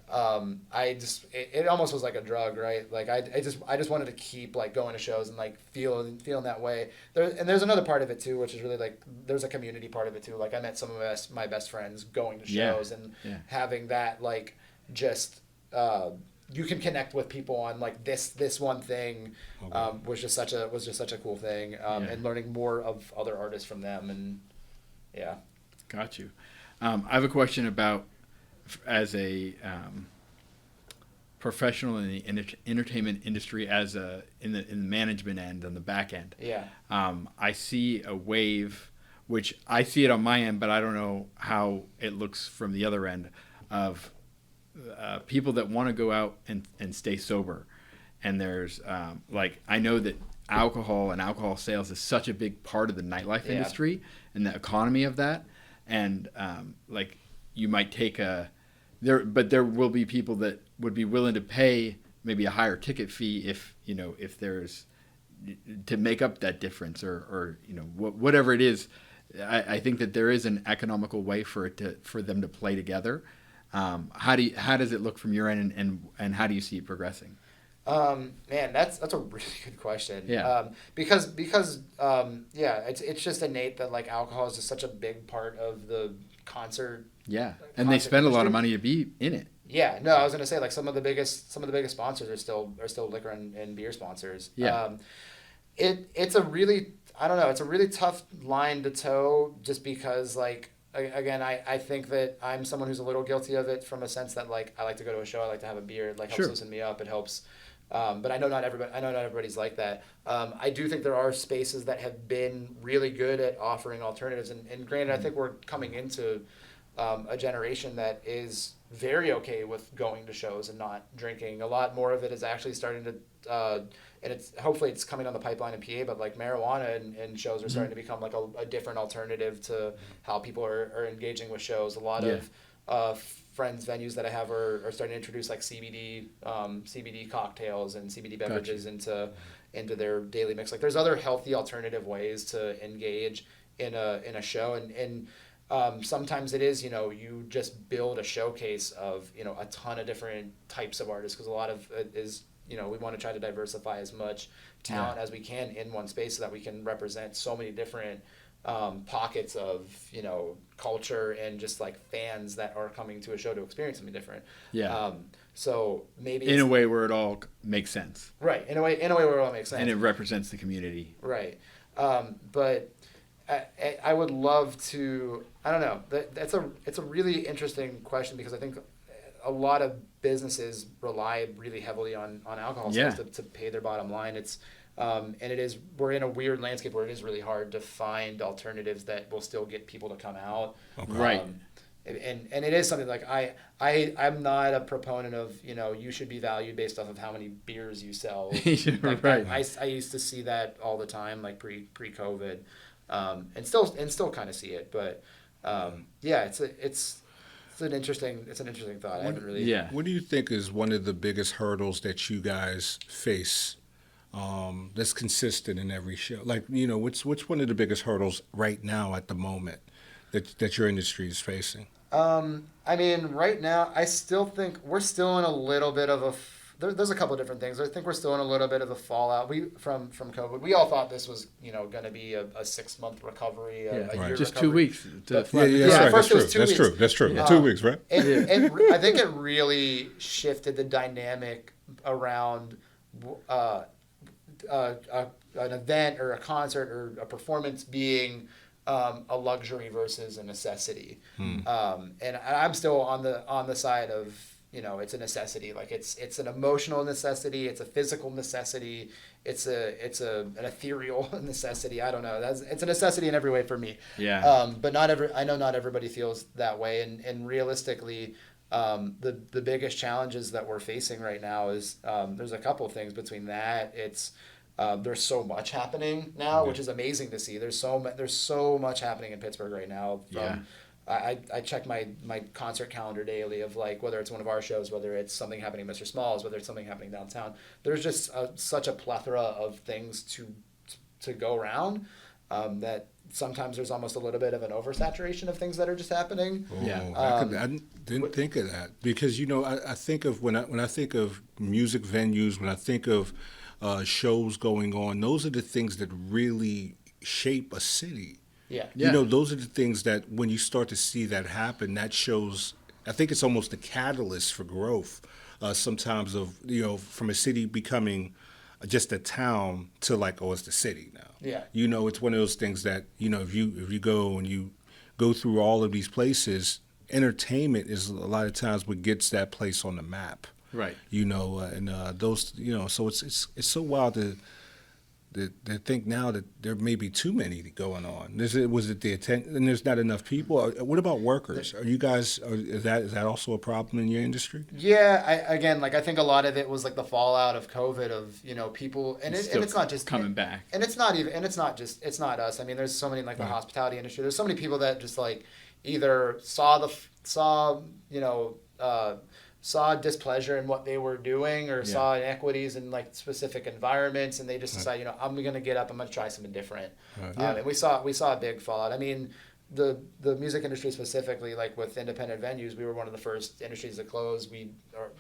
It almost was like a drug, right? Like I just wanted to keep like going to shows and like feeling that way. There's another part of it too, which is really like there's a community part of it too. Like I met some of my best friends going to shows and having that like just you can connect with people on like this one thing was just such a cool thing and learning more of other artists from them and Got you. I have a question about as a professional in the entertainment industry, as in the management end, on the back end. Yeah. I see a wave, which I see it on my end, but I don't know how it looks from the other end, of people that want to go out and stay sober. And there's like, I know that alcohol and alcohol sales is such a big part of the nightlife industry and the economy of that. And like you might take there will be people that would be willing to pay maybe a higher ticket fee if there's to make up that difference or whatever it is. I think that there is an economical way for them to play together. How does it look from your end, and how do you see it progressing? Man, that's a really good question. Yeah. Because it's just innate that like alcohol is just such a big part of the concert. Yeah, and they spend a lot of money to be in it. Yeah, no, I was gonna say like some of the biggest sponsors are still liquor and beer sponsors. Yeah. It's a really tough line to toe just because like. Again, I think that I'm someone who's a little guilty of it from a sense that like I like to go to a show, I like to have a beer, it like helps loosen me up, it helps. But I know not everybody's like that. I do think there are spaces that have been really good at offering alternatives, and granted, I think we're coming into a generation that is very okay with going to shows and not drinking. A lot more of it is actually starting to. And hopefully it's coming on the pipeline in PA, but like marijuana and shows are starting to become like a different alternative to how people are engaging with shows. A lot of friends venues that I have are starting to introduce like CBD cocktails and CBD beverages into their daily mix. Like there's other healthy alternative ways to engage in a show and sometimes it is, you just build a showcase of, a ton of different types of artists because a lot of it is, we want to try to diversify as much talent as we can in one space so that we can represent so many different pockets of, culture and just like fans that are coming to a show to experience something different. Yeah. So maybe in a way where it all makes sense. Right. In a way where it all makes sense. And it represents the community. Right. But I would love to. I don't know. It's a really interesting question because I think a lot of businesses rely really heavily on alcohol sales to pay their bottom line. It's and we're in a weird landscape where it is really hard to find alternatives that will still get people to come out. Okay. Right. And it is something like I'm not a proponent of you should be valued based off of how many beers you sell. Like right. I used to see that all the time, like pre-COVID. And still kind of see it, but it's an interesting thought. I haven't really. Yeah. What do you think is one of the biggest hurdles that you guys face that's consistent in every show? Like, what's one of the biggest hurdles right now at the moment that your industry is facing? I mean, right now, I still think we're still in a little bit of a. There's a couple of different things. I think we're still in a little bit of a fallout. From COVID. We all thought this was going to be a 6-month recovery, a year just recovery. 2 weeks. That's right. First it was 2 weeks. That's true. 2 weeks, right? And I think it really shifted the dynamic around an event or a concert or a performance being a luxury versus a necessity. And I'm still on the side of. It's a necessity. Like it's an emotional necessity. It's a physical necessity. It's an ethereal necessity. I don't know. It's a necessity in every way for me. Yeah. But I know not everybody feels that way. And realistically, the biggest challenges that we're facing right now is there's a couple of things between that. It's there's so much happening now, which is amazing to see. There's so much happening in Pittsburgh right now. I check my concert calendar daily of like whether it's one of our shows, whether it's something happening at Mr. Small's, whether it's something happening downtown. There's just such a plethora of things to go around. that sometimes there's almost a little bit of an oversaturation of things that are just happening. Oh, Yeah. I didn't think of that because I think of when I think of music venues, when I think of shows going on, those are the things that really shape a city. Yeah. Yeah. Those are the things that when you start to see that happen, that shows. I think it's almost a catalyst for growth. Sometimes of from a city becoming just a town to like, oh, it's the city now. Yeah. It's one of those things that if you go and you go through all of these places, entertainment is a lot of times what gets that place on the map. Right. And those so it's so wild to think now that there may be too many going on. Was it the attention? And there's not enough people. What about workers? Are you guys? Is that also a problem in your industry? Yeah, I think a lot of it was like the fallout of COVID of people, and it's not just coming back, and it's not not us. I mean, there's so many like the hospitality industry. There's so many people that just like either saw displeasure in what they were doing or saw inequities in like specific environments, and they just decided, I'm going to get up, I'm going to try something different. And we saw a big fallout. I mean, the music industry specifically, like with independent venues, we were one of the first industries to close.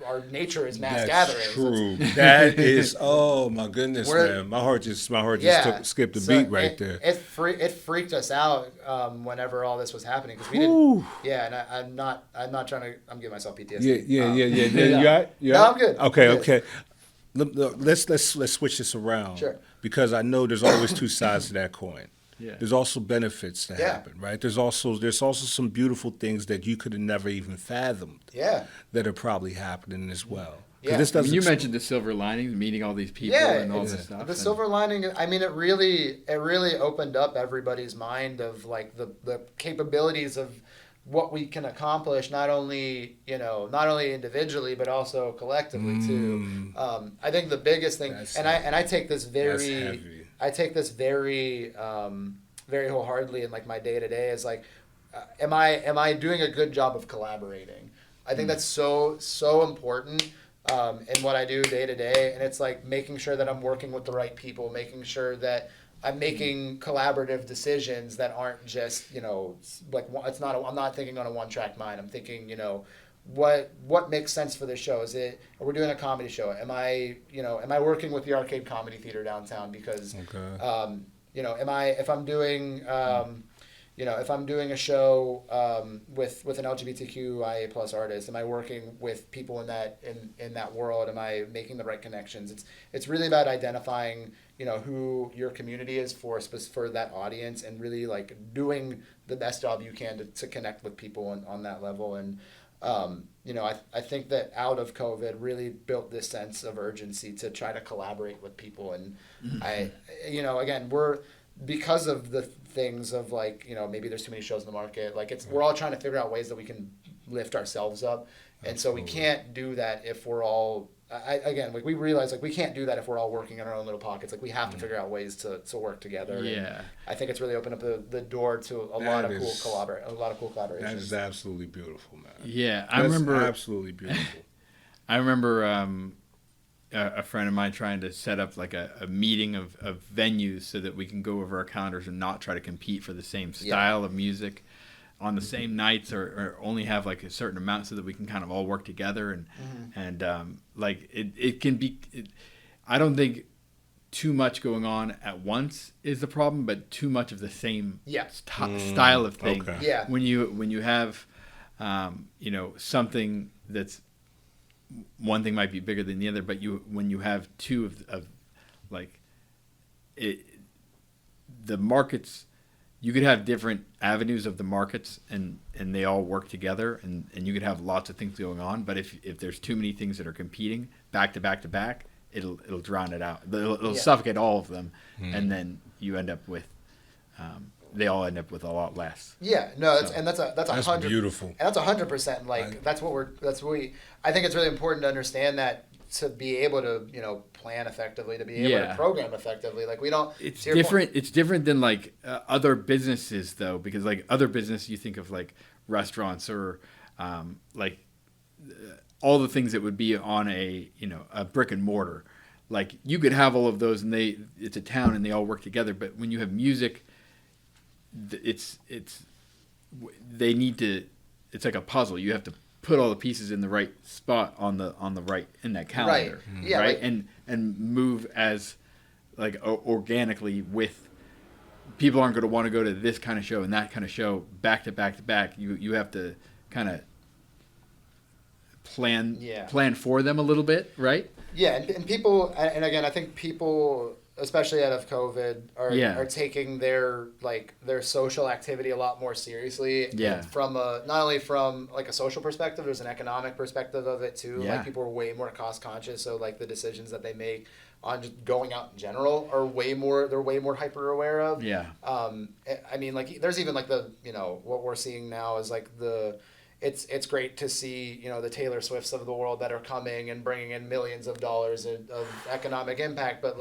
Our nature is mass gatherings. True. That is, oh my goodness, man. My heart just skipped a beat right there. It freaked us out whenever all this was happening because we didn't. Yeah, and I'm not trying to. I'm giving myself PTSD. Yeah. No, I'm good. Okay. Let's switch this around. Sure. Because I know there's always two sides to that coin. Yeah. There's also benefits to happen, right? There's also some beautiful things that you could have never even fathomed. Yeah. That are probably happening as well. Yeah. This doesn't you mentioned the silver linings, meeting all these people and all this stuff. The silver lining, I mean, it really opened up everybody's mind of like the capabilities of what we can accomplish, not only individually but also collectively too. I think the biggest thing, I take this very very wholeheartedly in like my day to day is like, am I doing a good job of collaborating? I think that's so important in what I do day to day, and it's like making sure that I'm working with the right people, making sure that I'm making collaborative decisions that aren't just like it's not. I'm not thinking on a one-track mind. I'm thinking what makes sense for this show. We're doing a comedy show? Am I working with the Arcade Comedy Theater downtown because if I'm doing a show with an LGBTQIA plus artist, am I working with people in that world? Am I making the right connections? It's really about identifying who your community is for that audience, and really like doing the best job you can to connect with people on that level. And I think that out of COVID really built this sense of urgency to try to collaborate with people. And again, we're, because of the things of like, maybe there's too many shows in the market, like we're all trying to figure out ways that we can lift ourselves up. And so we can't do that if we're all, we realize like we can't do that if we're all working in our own little pockets. Like we have to figure out ways to work together. Yeah. And I think it's really opened up the door to a lot of cool collaborations. That is absolutely beautiful, man. Yeah. I remember absolutely beautiful. I remember a friend of mine trying to set up like a meeting of venues so that we can go over our calendars and not try to compete for the same style of music on the same nights, or only have like a certain amount so that we can kind of all work together. And like it can be, I don't think too much going on at once is the problem, but too much of the same style of thing. Okay. Yeah. When you have something that's, one thing might be bigger than the other, but when you have two of like it, the markets, you could have different avenues of the markets, and they all work together, and you could have lots of things going on. But if there's too many things that are competing back to back to back, it'll drown it out. It'll suffocate all of them, and then you end up with they all end up with a lot less. Yeah, no, that's 100 beautiful. And that's 100%. Like that's what we. I think it's really important to understand that, to be able to plan effectively, to be able to program effectively. Like we don't. It's different. It's different than like other businesses though, because like other business, you think of like restaurants or like all the things that would be on a brick and mortar. Like you could have all of those, and it's a town, and they all work together. But when you have music, they need to. It's like a puzzle. You have to put all the pieces in the right spot on the right in that calendar, Right. Yeah, right, like- and move as like organically with. People aren't going to want to go to this kind of show and that kind of show back to back to back. You have to kind of plan for them a little bit, right? Yeah, and people, and again, I think people, especially out of COVID, are taking their social activity a lot more seriously. Yeah. And from not only from like a social perspective, there's an economic perspective of it too. Yeah. Like people are way more cost conscious, so like the decisions that they make on just going out in general are way more hyper aware of. Yeah. I mean, like there's even like what we're seeing now is like it's great to see, the Taylor Swifts of the world that are coming and bringing in millions of dollars of economic impact. But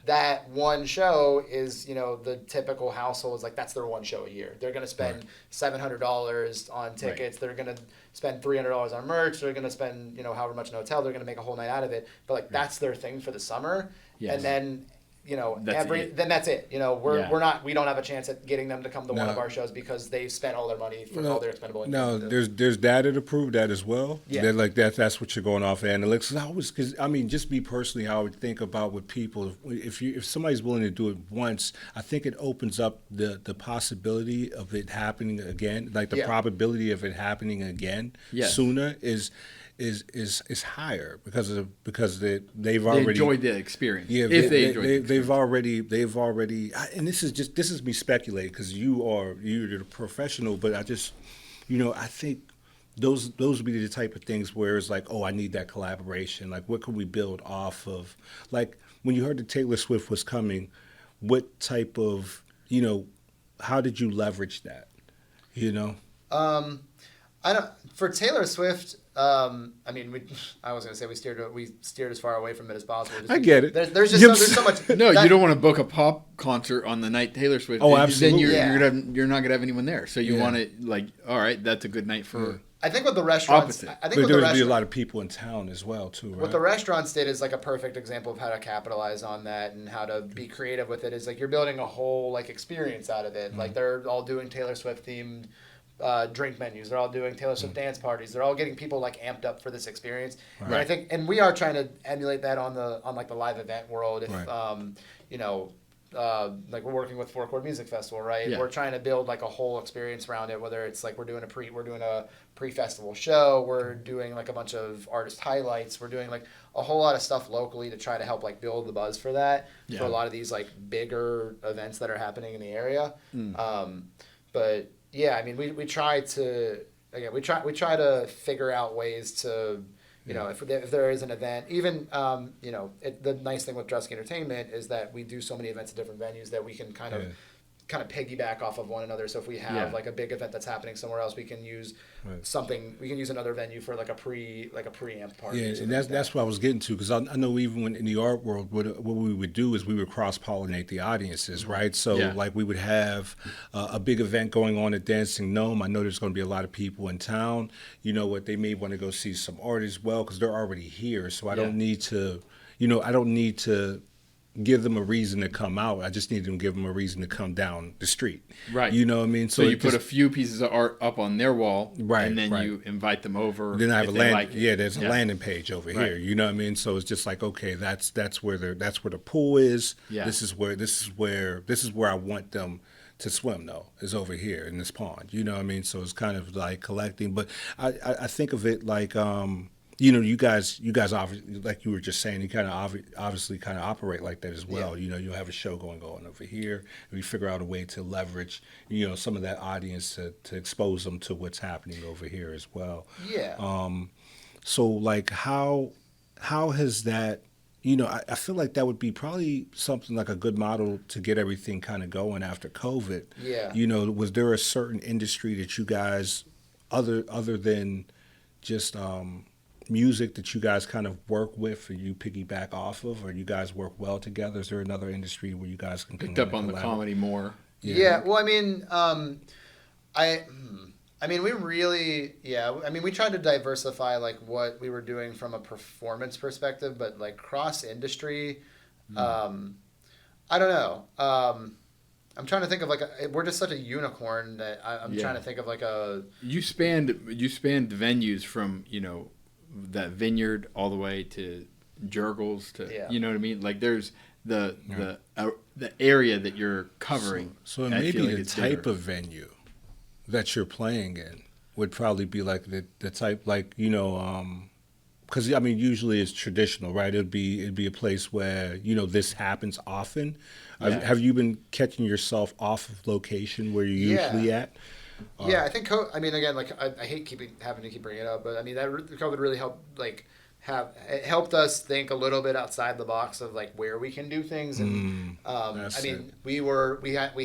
that one show is, the typical household is like, that's their one show a year. They're going to spend $700 on tickets. Right. They're going to spend $300 on merch. They're going to spend, however much in a hotel. They're going to make a whole night out of it. But that's their thing for the summer. Yes. And then, that's it. We don't have a chance at getting them to come to one of our shows because they've spent all their money for all their expendable income. No, there's data to prove that as well. Yeah. That's what you're going off of analytics. Because just me personally, how I would think about with people, if somebody's willing to do it once, I think it opens up the possibility of it happening again, like the probability of it happening again sooner is higher because they've already enjoyed the experience. Yeah, they've already, and this is me speculating because you're the professional, but I think those would be the type of things where it's like, oh, I need that collaboration. Like, what can we build off of? Like when you heard that Taylor Swift was coming, what type of how did you leverage that? For Taylor Swift. I was gonna say we steered as far away from it as possible. I get it. There's so much. No, you don't want to book a pop concert on the night Taylor Swift. Oh, absolutely. Then you're not gonna have anyone there. So you want to all right, that's a good night for. I think what the restaurants. But there would be a lot of people in town as well too, right? What the restaurants did is like a perfect example of how to capitalize on that and how to be creative with it. Is like you're building a whole like experience out of it. Mm-hmm. Like they're all doing Taylor Swift themed. Drink menus. They're all doing Taylor Swift dance parties. They're all getting people like amped up for this experience. Right. And I think, and we are trying to emulate that on the live event world. If like we're working with Four Chord Music Festival, right? Yeah. We're trying to build like a whole experience around it. Whether it's like we're doing a pre-festival show, we're doing like a bunch of artist highlights, we're doing like a whole lot of stuff locally to try to help like build the buzz for that for a lot of these like bigger events that are happening in the area. But yeah, I mean, we try to to figure out ways to, if there is an event, even, the nice thing with Drusky Entertainment is that we do so many events at different venues that we can kind of piggyback off of one another. So if we have like a big event that's happening somewhere else, we can use we can use another venue for like a preamp party. Yeah, and that's what I was getting to, because I know even when in the art world, what we would do is we would cross-pollinate the audiences, right? So like we would have a big event going on at Dancing Gnome. I know there's going to be a lot of people in town. You know what? They may want to go see some art as well because they're already here. So I don't need to, give them a reason to come out. I just need to give them a reason to come down the street. Right. You know what I mean? So you put a few pieces of art up on their wall, right? And then you invite them over. Then I have there's a landing page over here. You know what I mean? So it's just like, okay, that's where the pool is. Yeah. This is where I want them to swim though, is over here in this pond. You know what I mean? So it's kind of like collecting, but I think of it like you guys obviously, like you were just saying, you kind of obviously kind of operate like that as well. Yeah. You'll have a show going on over here, and we figure out a way to leverage, some of that audience to expose them to what's happening over here as well. Yeah. So like how has that, I feel like that would be probably something like a good model to get everything kind of going after COVID. Yeah. Was there a certain industry that you guys, other than just music, that you guys kind of work with or you piggyback off of, or you guys work well together? Is there another industry where you guys can picked up on the comedy more? Yeah. Well, I mean, we really, we tried to diversify like what we were doing from a performance perspective, but like cross industry, I don't know. I'm trying to think of like we're just such a unicorn that I'm trying to think of like a. You spanned venues from that vineyard all the way to Jurgles to you know what I mean. Like there's the area that you're covering. So maybe the type of venue that you're playing in would probably be like the type like because I mean usually it's traditional, right? It'd be a place where this happens often. Yeah. Have you been catching yourself off of location where you're usually at? Yeah, I think. I mean, again, like I hate having to keep bringing it up, but I mean that COVID really helped. Like, it helped us think a little bit outside the box of like where we can do things, and I mean we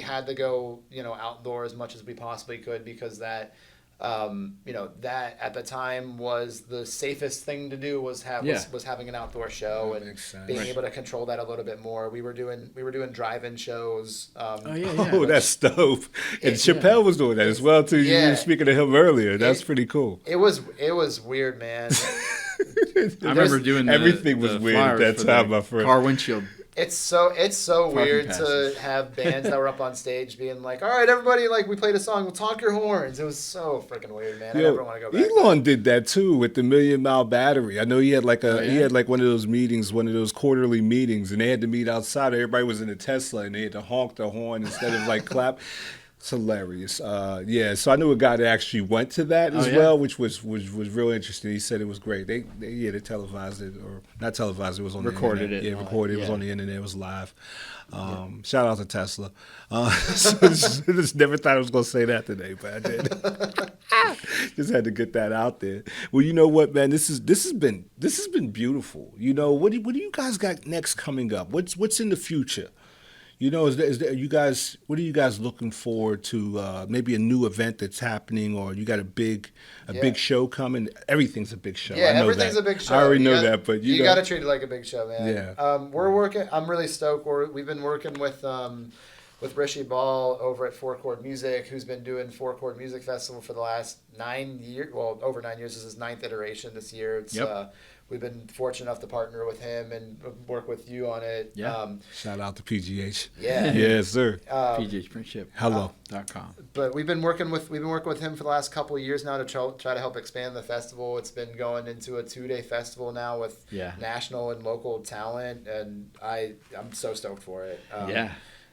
had to go outdoor as much as we possibly could because that. That at the time was the safest thing to do was having an outdoor show and being able to control that a little bit more. We were doing drive-in shows. That's dope. And Chappelle was doing that as well too. You were speaking to him earlier. That's pretty cool. It was weird, man. I remember doing everything was weird at that time, my friend. Car windshield. It's so weird to have bands that were up on stage being like, all right, everybody, like we played a song, we'll honk your horns. It was so freaking weird, man. I never want to go back. Elon did that too with the Million Mile Battery. I know he had he had like one of those meetings, one of those quarterly meetings, and they had to meet outside. Everybody was in a Tesla and they had to honk the horn instead of like clap. It's hilarious. So I knew a guy that actually went to that as well, which was real interesting. He said it was great. They televised it, or not televised it, was on recorded the internet. It. Yeah, recorded it. It was on the internet. It was live. Shout out to Tesla. Just never thought I was going to say that today, but I did. Just had to get that out there. Well, you know what, man? This has been beautiful. What do you guys got next coming up? What's in the future? Is there, what are you guys looking forward to? Maybe a new event that's happening, or you got a big show coming? Everything's a big show. Yeah, everything's a big show. I already know that, but you got to treat it like a big show, man. Yeah. We're working. I'm really stoked. We've been working with Rishi Ball over at Four Chord Music, who's been doing Four Chord Music Festival for the last 9 years. Well, over 9 years. This is his 9th iteration this year. It's we've been fortunate enough to partner with him and work with you on it. Yeah. Shout out to PGH. Yeah. Yes, sir. PGH Print Ship. Hello.com. But we've been working with him for the last couple of years now to try to help expand the festival. It's been going into a 2-day festival now with national and local talent, and I'm so stoked for it.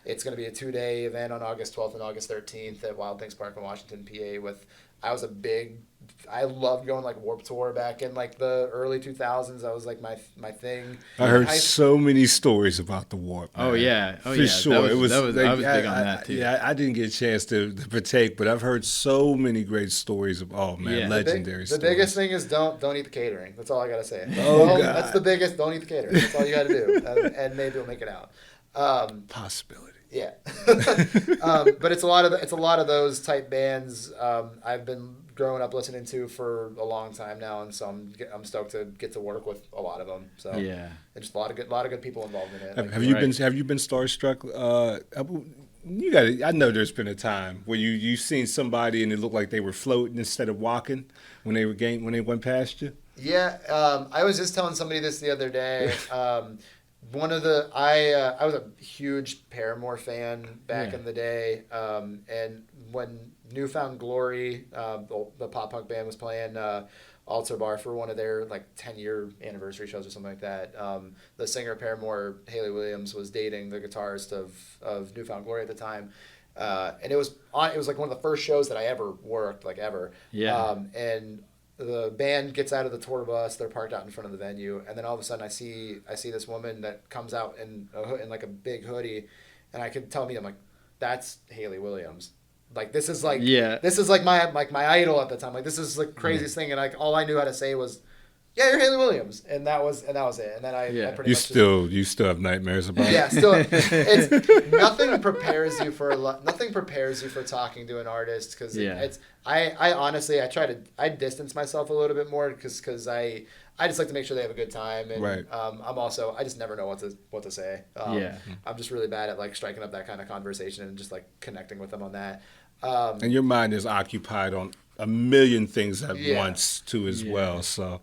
It's going to be a 2-day event on August 12th and August 13th at Wild Things Park in Washington, PA. I loved going like Warped Tour back in like the early 2000s. That was like my thing. I heard so many stories about the Warp. Man. Oh yeah, for sure. I was big on that too. Yeah, I didn't get a chance to partake, but I've heard so many great stories of legendary stories. The biggest thing is don't eat the catering. That's all I gotta say. God. That's the biggest. Don't eat the catering. That's all you gotta do, and maybe we'll make it out. Possibility. Yeah, but it's a lot of those type bands I've been growing up listening to for a long time now, and so I'm stoked to get to work with a lot of them. So yeah, there's a lot of good people involved in it. Have you been starstruck? You got. I know there's been a time where you've seen somebody and it looked like they were floating instead of walking when they went past you. Yeah, I was just telling somebody this the other day. I was a huge Paramore fan back in the day, and when Newfound Glory, the pop punk band, was playing Altar Bar for one of their like 10-year anniversary shows or something like that, the singer of Paramore, Hayley Williams, was dating the guitarist of Newfound Glory at the time, and it was like one of the first shows that I ever worked, like ever. Yeah. And the band gets out of the tour bus. They're parked out in front of the venue, and then all of a sudden, I see this woman that comes out in like a big hoodie, and I can tell I'm like, that's Hayley Williams. Like this is like my idol at the time. Like this is the craziest thing, and like all I knew how to say was, "Yeah, you're Hayley Williams," and that was it. And then I pretty much you still have nightmares about it. Yeah, still. Nothing prepares you for talking to an artist because I honestly I distance myself a little bit more because I just like to make sure they have a good time, and I just never know what to say. I'm just really bad at like striking up that kind of conversation and just like connecting with them on that. And your mind is occupied on a million things at once too as well. So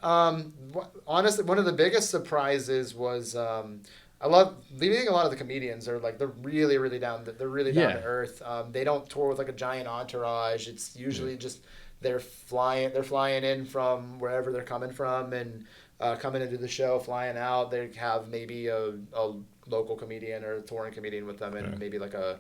honestly, one of the biggest surprises was I love leaving. A lot of the comedians are like they're really really down. They're really down Yeah. to earth. They don't tour with like a giant entourage. It's usually just they're flying in from wherever they're coming from and coming into the show, flying out. They have maybe a local comedian or a touring comedian with them, and maybe like a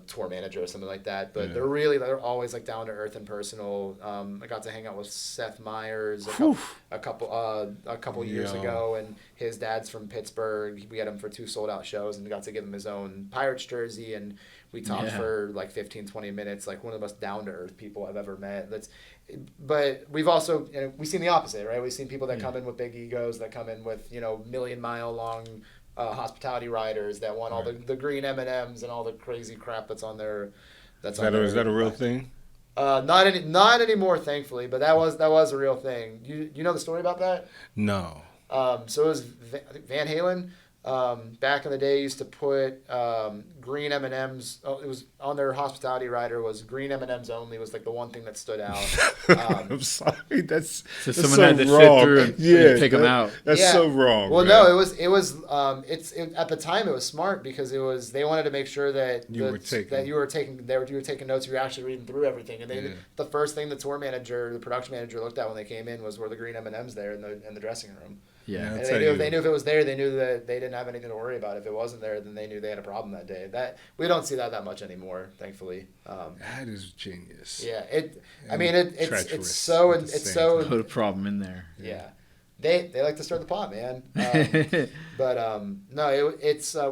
tour manager or something like that. But they're always like down to earth and personal. I got to hang out with Seth Meyers a couple years ago, and his dad's from Pittsburgh. We had him for 2 sold out shows and got to give him his own Pirates jersey, and we talked for like 15-20 minutes, like one of the most down to earth people I've ever met. But we've also we've seen the opposite, right? We've seen people that come in with big egos, that come in with million-mile long hospitality riders that want all the green M&Ms and all the crazy crap that's on their. Is that a real thing? Not anymore, thankfully. But that was a real thing. You know the story about that? No. So it was Van Halen. Back in the day, used to put green M&Ms. Oh, it was on their hospitality rider. Was green M&Ms only. Was like the one thing that stood out. I'm sorry. That's someone so had to wrong. sit through and pick them out. That's so wrong. Well, man. no, it was. At the time it was smart because they wanted to make sure that you were taking notes. You were actually reading through everything. And the first thing the the production manager looked at when they came in were the green M&Ms there in the dressing room. Yeah, And they knew if it was there, they knew that they didn't have anything to worry about. If it wasn't there, then they knew they had a problem that day. That we don't see that much anymore, thankfully. That is genius. Yeah, it's so put a problem in there. Yeah. They like to stir the pot, man. But no,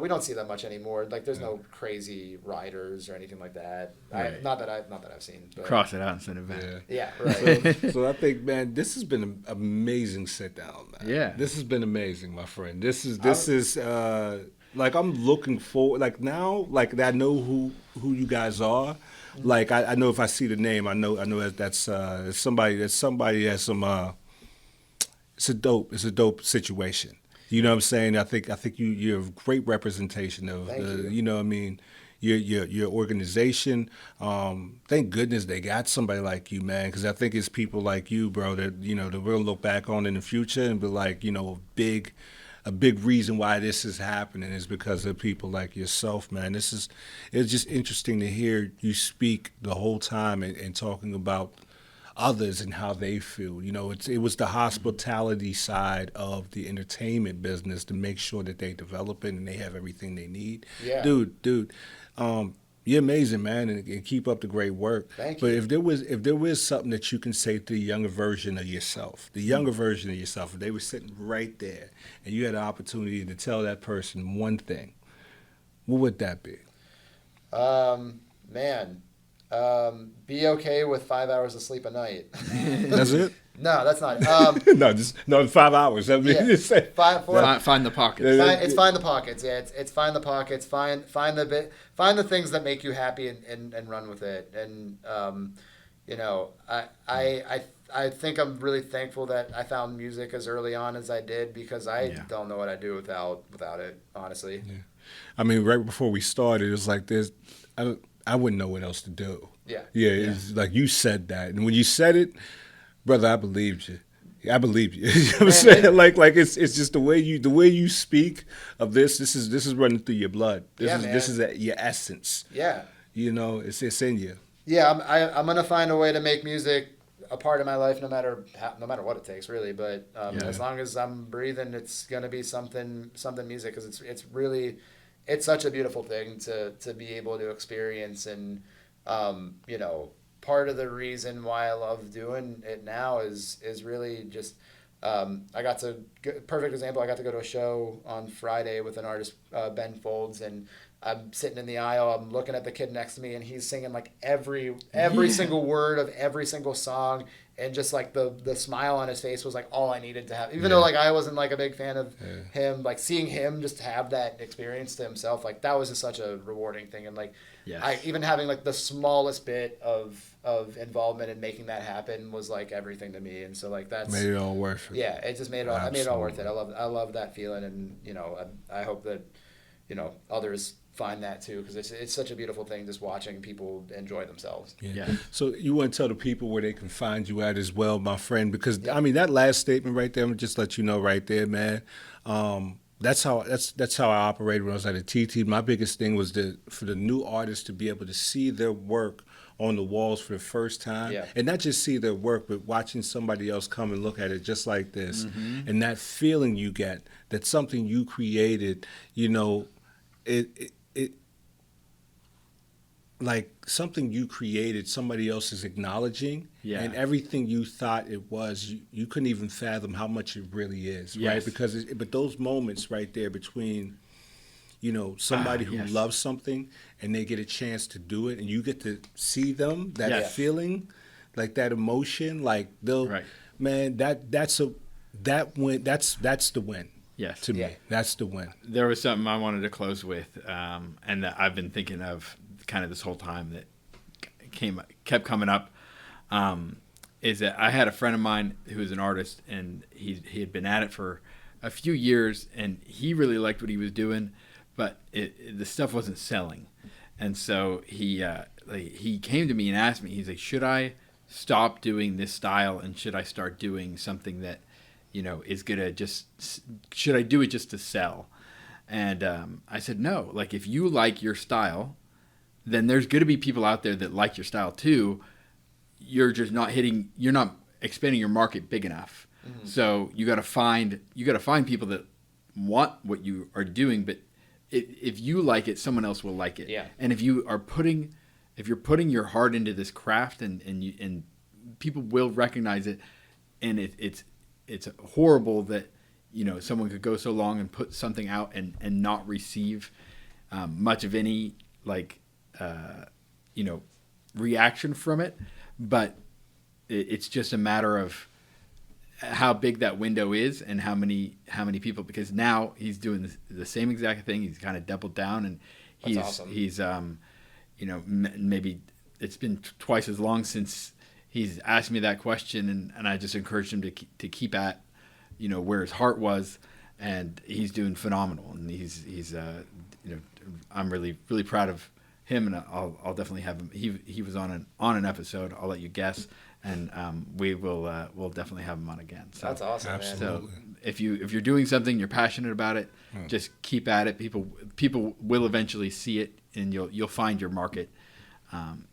we don't see that much anymore. Like, there's no crazy riders or anything like that. Right. Not that I've seen. But. Cross it out instead of that. Yeah, right. So I think, man, this has been an amazing sit down, man. Yeah, this has been amazing, my friend. This is like I'm looking forward. Like now, like I know who you guys are. Like I know if I see the name, I know that's somebody that's some. It's a dope situation. You know what I'm saying? I think you're a great representation of your organization. Thank goodness they got somebody like you, man, because I think it's people like you, bro, that that we'll look back on in the future and be like, a big reason why this is happening is because of people like yourself, man. It's just interesting to hear you speak the whole time and talking about others and how they feel. It was the hospitality side of the entertainment business to make sure that they develop it and they have everything they need. Yeah. Dude, you're amazing, man, and keep up the great work. Thank you. But if there was something that you can say to the younger version of yourself, if they were sitting right there and you had an opportunity to tell that person one thing, what would that be? Man. Be okay with 5 hours of sleep a night. That's it? No, that's not it. No, 5 hours. I mean, find the pockets. It's find the pockets. Yeah, it's find the pockets. Find the things that make you happy and run with it. And I think I'm really thankful that I found music as early on as I did because I don't know what I'd do without it. Honestly. Yeah. I mean, right before we started, it was like I wouldn't know what else to do. Yeah. Yeah, it's like you said that. And when you said it, brother, I believed you. I believe you. You know what I'm saying? Like it's just the way you speak of this. This is running through your blood. This is your essence. Yeah. It's in you. Yeah, I'm gonna find a way to make music a part of my life, no matter what it takes, really. But as long as I'm breathing, it's gonna be something music because it's such a beautiful thing to be able to experience. And part of the reason why I love doing it now is really just perfect example. I got to go to a show on Friday with an artist, Ben Folds, and I'm sitting in the aisle. I'm looking at the kid next to me, and he's singing like every single word of every single song, and just like the smile on his face was like all I needed to have. Even though like I wasn't like a big fan of him, like seeing him just have that experience to himself, like that was just such a rewarding thing. And like even having like the smallest bit of involvement in making that happen was like everything to me. And so like that's made it all worth it. Yeah, it just made it all. I made it all worth it. I love that feeling, and I hope that others find that too, because it's such a beautiful thing just watching people enjoy themselves. Yeah. So you want to tell the people where they can find you at as well, my friend, because I mean that last statement right there, I'm just let you know right there, man. that's how I operated when I was at a TT. My biggest thing was for the new artists to be able to see their work on the walls for the first time, Yeah. and not just see their work, but watching somebody else come and look at it just like this, Mm-hmm. and that feeling you get that something you created, it like something you created, somebody else is acknowledging, Yeah. and everything you thought it was, you couldn't even fathom how much it really is, Yes. right? Because but those moments right there between, somebody who yes. loves something and they get a chance to do it, and you get to see them, that Yes. feeling, like that emotion, like Right. man, that's the win. Yes. To Yeah. me, that's the win. There was something I wanted to close with, and that I've been thinking of kind of this whole time that kept coming up, is that I had a friend of mine who was an artist, and he had been at it for a few years, and he really liked what he was doing, but the stuff wasn't selling, and so he came to me and asked me, he's like, should I stop doing this style and should I start doing something that is gonna should I do it just to sell? And I said, no, like if you like your style, then there's going to be people out there that like your style too. You're just you're not expanding your market big enough. Mm-hmm. So you got to find people that want what you are doing, but if you like it, someone else will like it. Yeah. And if you're putting your heart into this craft and people will recognize it, and it's horrible that someone could go so long and put something out and not receive much of any reaction from it, but it's just a matter of how big that window is and how many people, because now he's doing the same exact thing. He's kind of doubled down, and he's awesome. he's maybe it's been twice as long since he's asked me that question, and I just encouraged him to keep at where his heart was, and he's doing phenomenal, and he's I'm really really proud of him, and I'll definitely have him. He was on an episode. I'll let you guess, and we'll definitely have him on again. So That's awesome, Absolutely. man. so if you're doing something, you're passionate about it, just keep at it. People will eventually see it, and you'll find your market.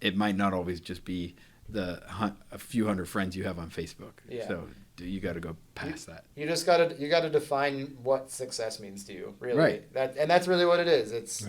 It might not always just be a few hundred friends you have on Facebook. Yeah. So you got to go past that. You just gotta define what success means to you, really. Right. That's really what it is. It's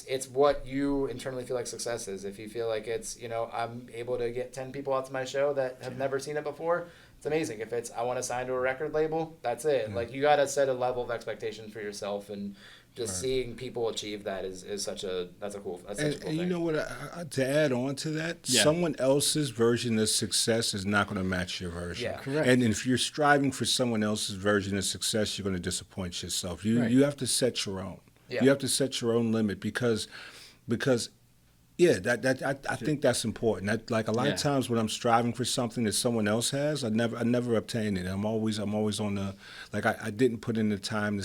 it's what you internally feel like success is. If you feel like it's I'm able to get 10 people out to my show that have never seen it before, it's amazing. If it's I want to sign to a record label, that's it. Like you gotta set a level of expectation for yourself, and just seeing people achieve that is such a cool thing. And you know what? To add on to that, Yeah. someone else's version of success is not going to match your version. Yeah. Correct. And if you're striving for someone else's version of success, you're going to disappoint yourself. You have to set your own. Yeah. You have to set your own limit because I think that's important. Like a lot of times when I'm striving for something that someone else has, I never obtain it. I'm always on the I didn't put in the time to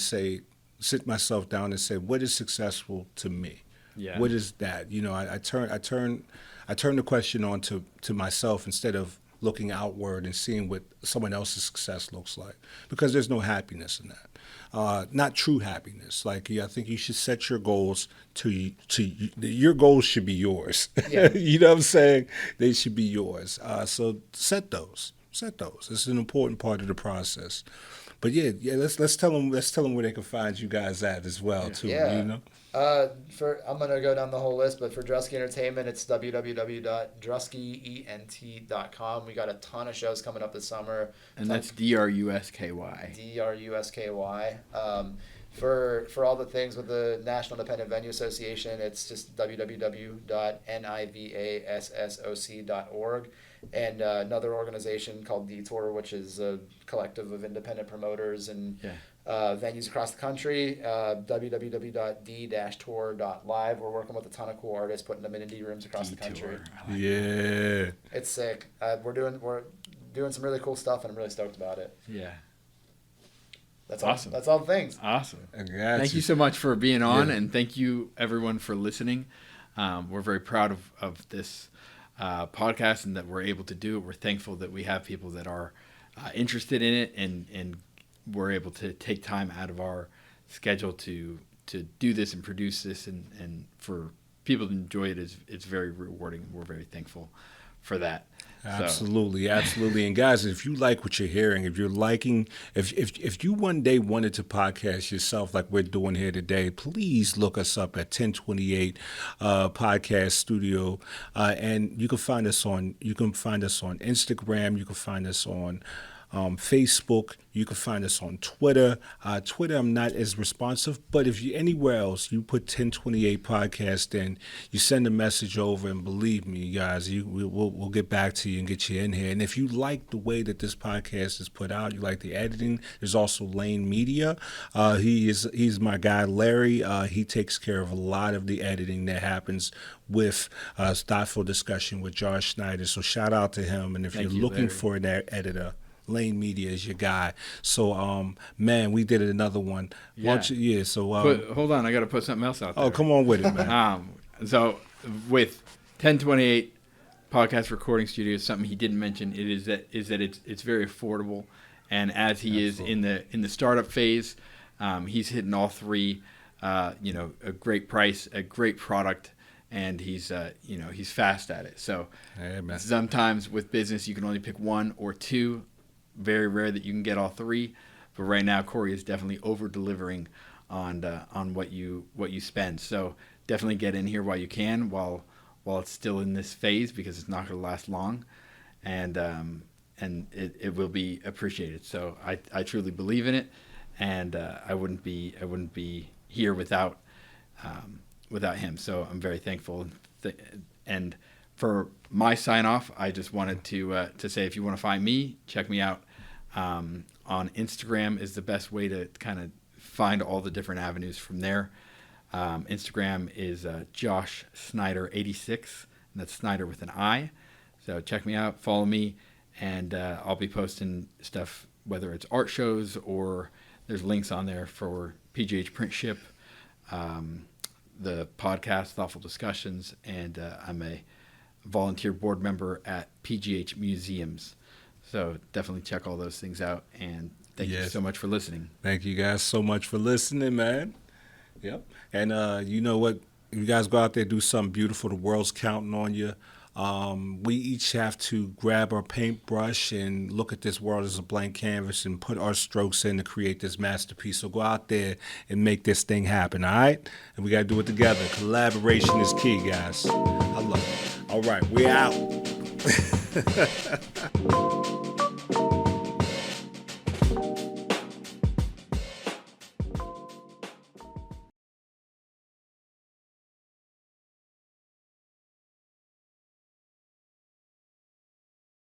sit myself down and say, what is successful to me? Yeah. What is that? I turn the question on to myself instead of looking outward and seeing what someone else's success looks like, because there's no happiness in that. Not true happiness. I think you should set your goals your goals should be yours. Yeah. You know what I'm saying? They should be yours. So set those. It's an important part of the process. But let's tell them where they can find you guys at as well too. Yeah. I'm gonna go down the whole list, but for Drusky Entertainment, it's www.druskyent.com. We got a ton of shows coming up this summer. And that's DRUSKY. DRUSKY. For all the things with the National Independent Venue Association, it's just www.nivassoc.org. And another organization called Detour, which is a collective of independent promoters and venues across the country. www.d-tour.live. We're working with a ton of cool artists, putting them in indie rooms across the country. Yeah. It's sick. We're doing some really cool stuff, and I'm really stoked about it. Yeah. That's awesome. That's all the things. Awesome. Thank You so much for being on, and thank you everyone for listening. We're very proud of this podcast and that we're able to do it. We're thankful that we have people that are interested in it and we're able to take time out of our schedule to do this and produce this, and for people to enjoy it it's very rewarding. We're very thankful for that. Absolutely, absolutely. And guys, if you like what you're hearing, if you're liking, if you one day wanted to podcast yourself like we're doing here today, please look us up at 1028 Podcast Studio, and you can find us on Instagram, you can find us on Facebook. You can find us on Twitter. Twitter, I'm not as responsive, but if you anywhere else, you put 1028 Podcast in, you send a message over, and believe me, guys, we'll get back to you and get you in here. And if you like the way that this podcast is put out, you like the editing, there's also Lane Media. He's my guy, Larry. He takes care of a lot of the editing that happens with Thoughtful Discussion with Josh Snyder. So shout out to him. And if you're looking Larry. For an editor, Lane Media is your guy. So, man, we did another one. Yeah. Hold on, I got to put something else out there. Oh, come on with it, man. So, with 1028 Podcast Recording Studio, something he didn't mention is that it's very affordable, and as he Absolutely. Is in the startup phase, he's hitting all three. A great price, a great product. And he's fast at it. So sometimes with business, you can only pick one or two. Very rare that you can get all three, but right now Corey is definitely over delivering on what you spend. So definitely get in here while you can, while it's still in this phase, because it's not going to last long, and it will be appreciated. So I truly believe in it, and I wouldn't be here without him. So I'm very thankful. And for my sign off, I just wanted to say, if you want to find me, check me out on Instagram is the best way to kind of find all the different avenues from there. Instagram is Josh Snyder 86, and that's Snyder with an I. So check me out, follow me, and I'll be posting stuff, whether it's art shows or there's links on there for PGH Print Ship, the podcast Thoughtful Discussions, and I'm a volunteer board member at PGH Museums. So definitely check all those things out, and thank you so much for listening. Thank you guys so much for listening, man. Yep. And you know what? You guys go out there, do something beautiful. The world's counting on you. We each have to grab our paintbrush and look at this world as a blank canvas and put our strokes in to create this masterpiece. So go out there and make this thing happen, all right? And we got to do it together. Collaboration is key, guys. I love it. All right, we're out.